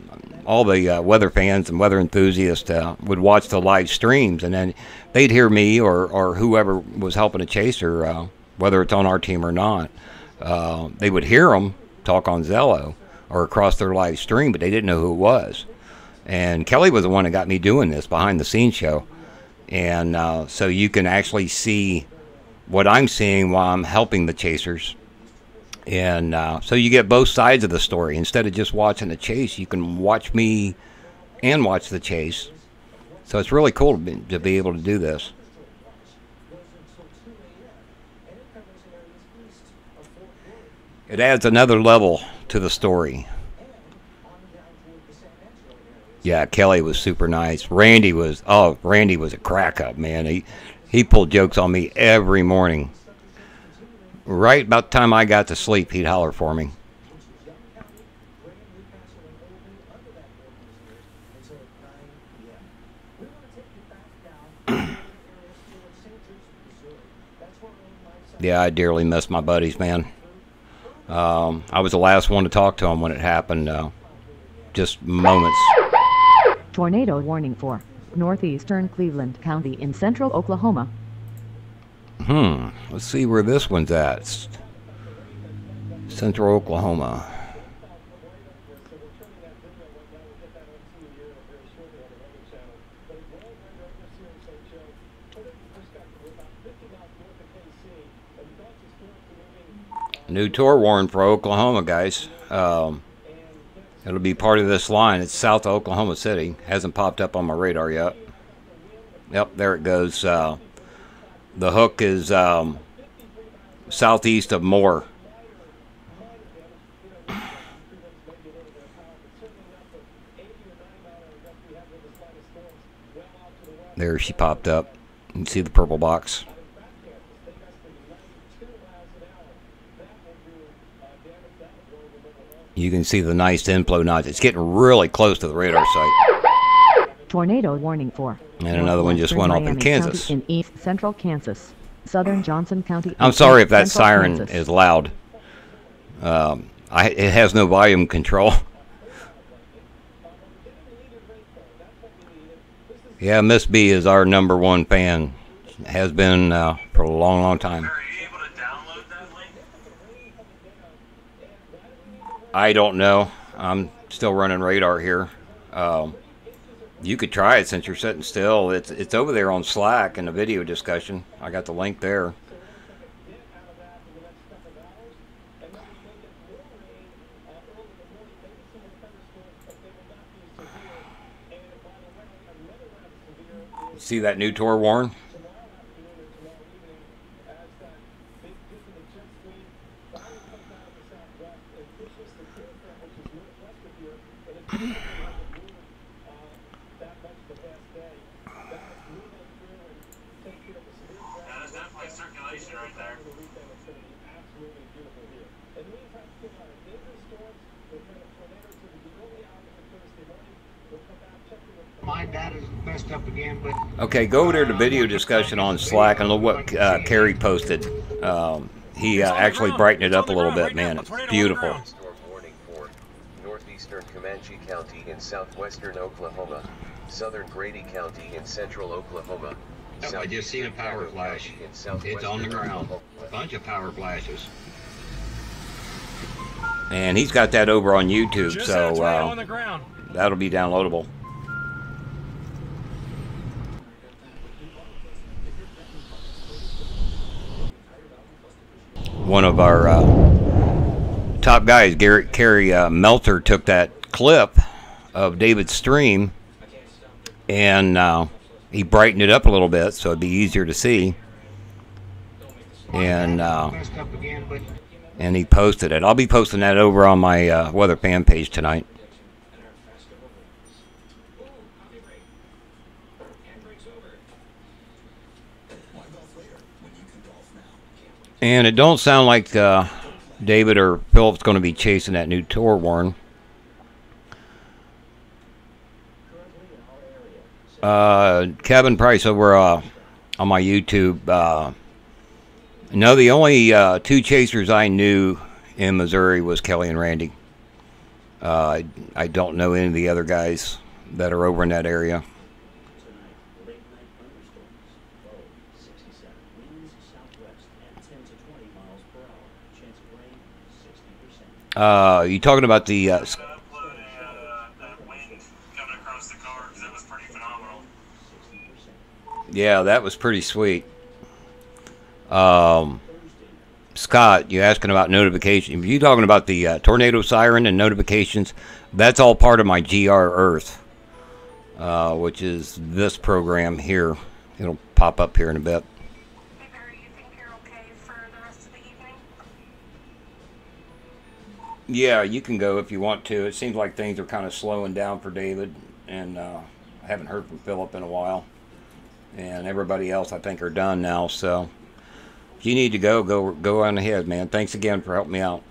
all the weather fans and weather enthusiasts would watch the live streams, and then they'd hear me or whoever was helping a chaser, whether it's on our team or not. They would hear them talk on Zelo or across their live stream, but they didn't know who it was. And Kelly was the one that got me doing this behind-the-scenes show. And so you can actually see what I'm seeing while I'm helping the chasers. And so you get both sides of the story. Instead of just watching the chase, you can watch me and watch the chase. So it's really cool to be able to do this. It adds another level to the story. Yeah, Kelly was super nice. Randy was a crack up, man. He pulled jokes on me every morning. Right about the time I got to sleep, he'd holler for me. Yeah, I dearly miss my buddies, man. I was the last one to talk to him when it happened. Just moments. Tornado warning for northeastern Cleveland County in central Oklahoma. Let's see where this one's at. Central Oklahoma. New tour warrant for Oklahoma, guys. It'll be part of this line. It's south of Oklahoma City. Hasn't popped up on my radar yet. Yep, there it goes. The hook is southeast of Moore. There she popped up. You can see the purple box. You can see the nice inflow knots. It's getting really close to the radar site. Tornado warning for. And another one just went off in Miami Kansas. County in East Central Kansas. Southern Johnson County. I'm in sorry East if that Central siren Kansas. is loud. It has no volume control. Yeah, Miss B is our #1 fan. Has been for a long, long time. Are you able to download that link? I don't know. I'm still running radar here. You could try it since you're sitting still. It's over there on Slack in the video discussion. I got the link there. See that new tour, Warren? There's definitely circulation right there. My data's messed up again, but Okay, go over there to video discussion on Slack and look what Kerry posted. He actually brightened it up a little bit, man. It's beautiful. Storm warning for northeastern Comanche County in southwestern Oklahoma, southern Grady County in central Oklahoma. I just seen a power flash. It's on the ground. A bunch of power flashes. And he's got that over on YouTube, Just so tornado on the ground. that'll be downloadable. One of our top guys, Kerry Melter, took that clip of David's stream and he brightened it up a little bit so it'd be easier to see. And messed up again, but he posted it. I'll be posting that over on my weather fan page tonight. And it don't sound like David or Philip's going to be chasing that new tour, Warren. Kevin Price over on my YouTube. No, the only two chasers I knew in Missouri was Kelly and Randy. I don't know any of the other guys that are over in that area. You talking about the Upload that wind coming across the car because that was pretty phenomenal. yeah, that was pretty sweet. Scott, you asking about notification. If you're talking about the tornado siren and notifications, that's all part of my GR Earth, which is this program here. It'll pop up here in a bit. Hey Barry, you think you're okay for the rest of the evening? Yeah, you can go if you want to. It seems like things are kind of slowing down for David, and I haven't heard from Philip in a while. And everybody else, I think, are done now. So if you need to go on ahead, man. Thanks again for helping me out.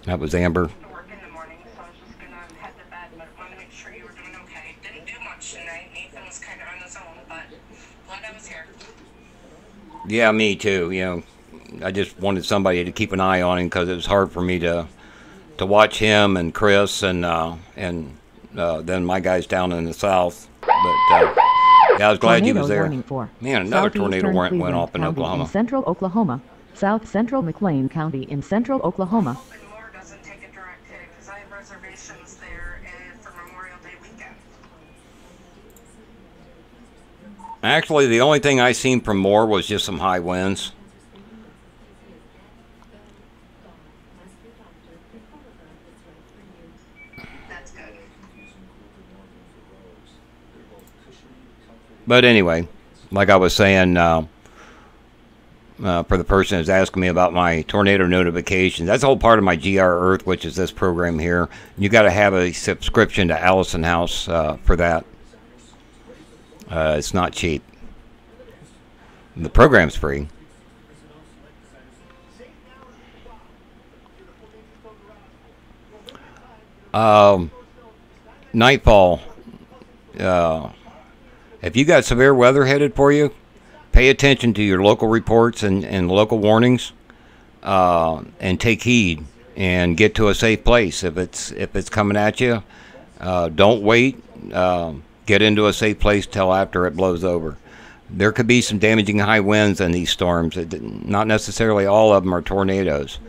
That was Amber. To work in the morning, so I was just gonna head to bed, but wanted to make sure you were doing okay. Didn't do much tonight. Nathan was kind of on his own, but glad I was here. Yeah, me too. You know, I just wanted somebody to keep an eye on him because it was hard for me to watch him and Chris and then my guys down in the south. But yeah, I was glad he was there. Warning for. Man, another tornado Southeastern went off in Cleveland County Oklahoma. In central Oklahoma. South Central McLean County in central Oklahoma. Hoping Moore doesn't take a direct hit, because I have reservations there for Memorial Day weekend. Actually, the only thing I seen from Moore was just some high winds. That's good. But anyway, like I was saying, for the person who's asking me about my tornado notifications, that's all part of my GR Earth, which is this program here. You got to have a subscription to Allison House for that. It's not cheap. The program's free. Nightfall. If you got severe weather headed for you, pay attention to your local reports and local warnings, and take heed and get to a safe place. If it's coming at you, don't wait. Get into a safe place till after it blows over. There could be some damaging high winds in these storms. Not necessarily all of them are tornadoes.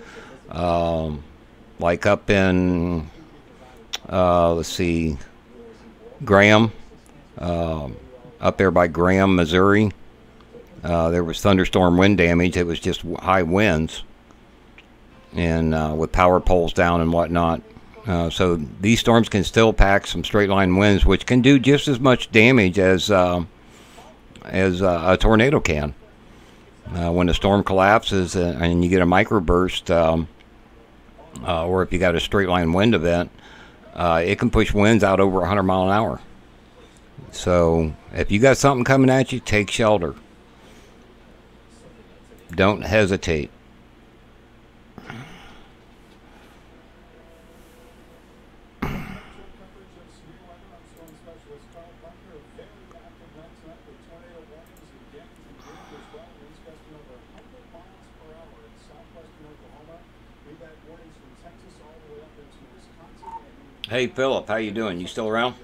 Like up in, let's see, Graham, up there by Graham, Missouri. There was thunderstorm wind damage. It was just high winds and with power poles down and whatnot. So these storms can still pack some straight line winds, which can do just as much damage as a tornado can. When a storm collapses and you get a microburst, or if you got a straight line wind event, it can push winds out over 100 mile an hour. So if you got something coming at you, take shelter. Don't hesitate. Hey Philip, how you doing? You still around?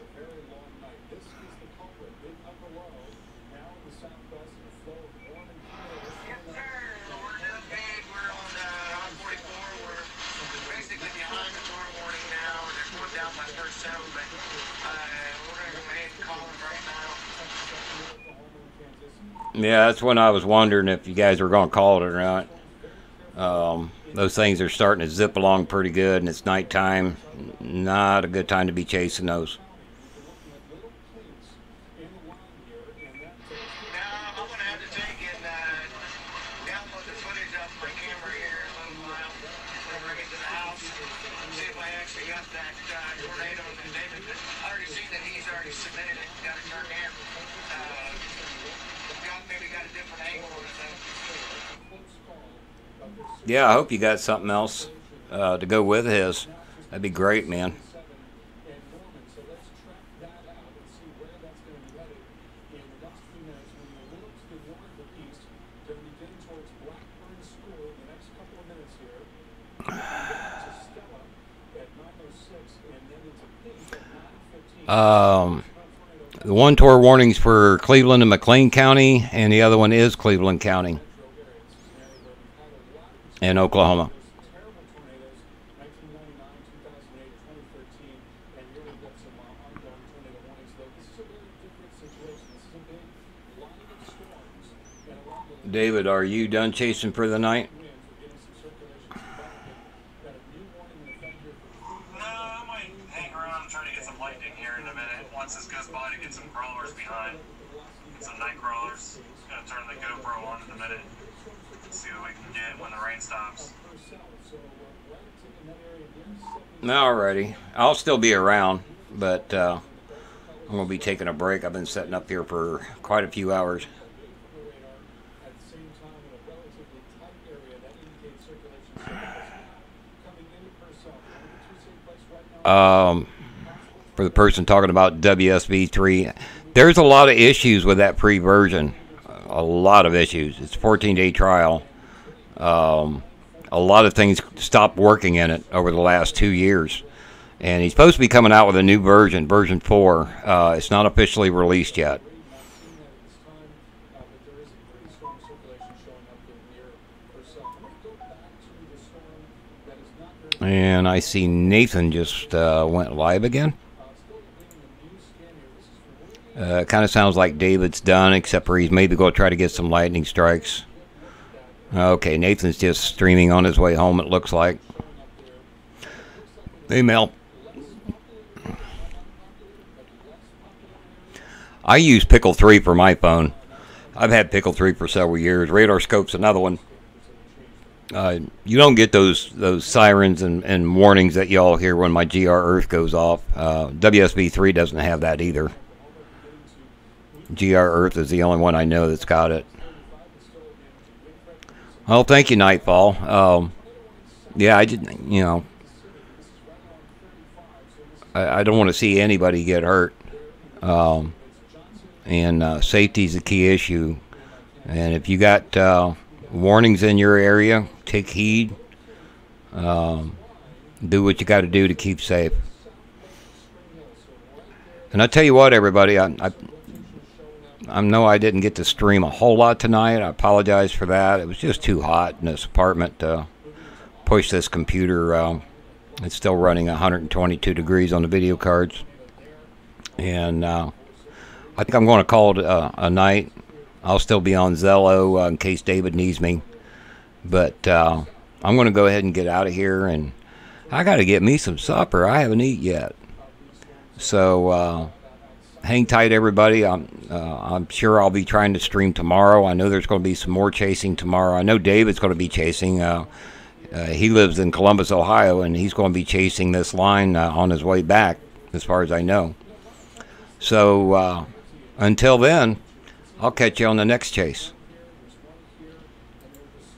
Yeah, that's when I was wondering if you guys were going to call it or not. Those things are starting to zip along pretty good, and it's nighttime. Not a good time to be chasing those. Yeah, I hope you got something else to go with his. That'd be great, man. The one tore warnings for Cleveland and McLean County, and the other one is Cleveland County in Oklahoma. David, are you done chasing for the night? No, I might hang around and try to get some lightning here in a minute. Once this goes by, to get some crawlers behind. Get some night crawlers. Gonna turn the GoPro on in a minute. See what we can get when the rain stops. Alrighty. I'll still be around, but I'm going to be taking a break. I've been sitting up here for quite a few hours. For the person talking about WSV3, there's a lot of issues with that pre-version. A lot of issues. It's a 14-day trial. A lot of things stopped working in it over the last 2 years. And he's supposed to be coming out with a new version, version 4. It's not officially released yet. And I see Nathan just went live again. Kind of sounds like David's done, except for he's maybe going to try to get some lightning strikes. Okay, Nathan's just streaming on his way home, it looks like. Hey, Mel. I use Pickle 3 for my phone. I've had Pickle 3 for several years. Radar Scope's another one. You don't get those sirens and warnings that y'all hear when my GR Earth goes off. WSV3 doesn't have that either. GR Earth is the only one I know that's got it. Well, thank you, Nightfall. Yeah, I did. You know, I don't want to see anybody get hurt. And safety is a key issue. And if you got warnings in your area, take heed. Do what you got to do to keep safe. And I tell you what, everybody, I know I didn't get to stream a whole lot tonight. I apologize for that. It was just too hot in this apartment to push this computer. It's still running 122 degrees on the video cards. And I think I'm going to call it a night. I'll still be on Zelo in case David needs me. But I'm going to go ahead and get out of here. And I got to get me some supper. I haven't eaten yet. So hang tight, everybody. I'm sure I'll be trying to stream tomorrow. I know there's going to be some more chasing tomorrow. I know David's going to be chasing. He lives in Columbus, Ohio, and he's going to be chasing this line on his way back, as far as I know. So until then, I'll catch you on the next chase.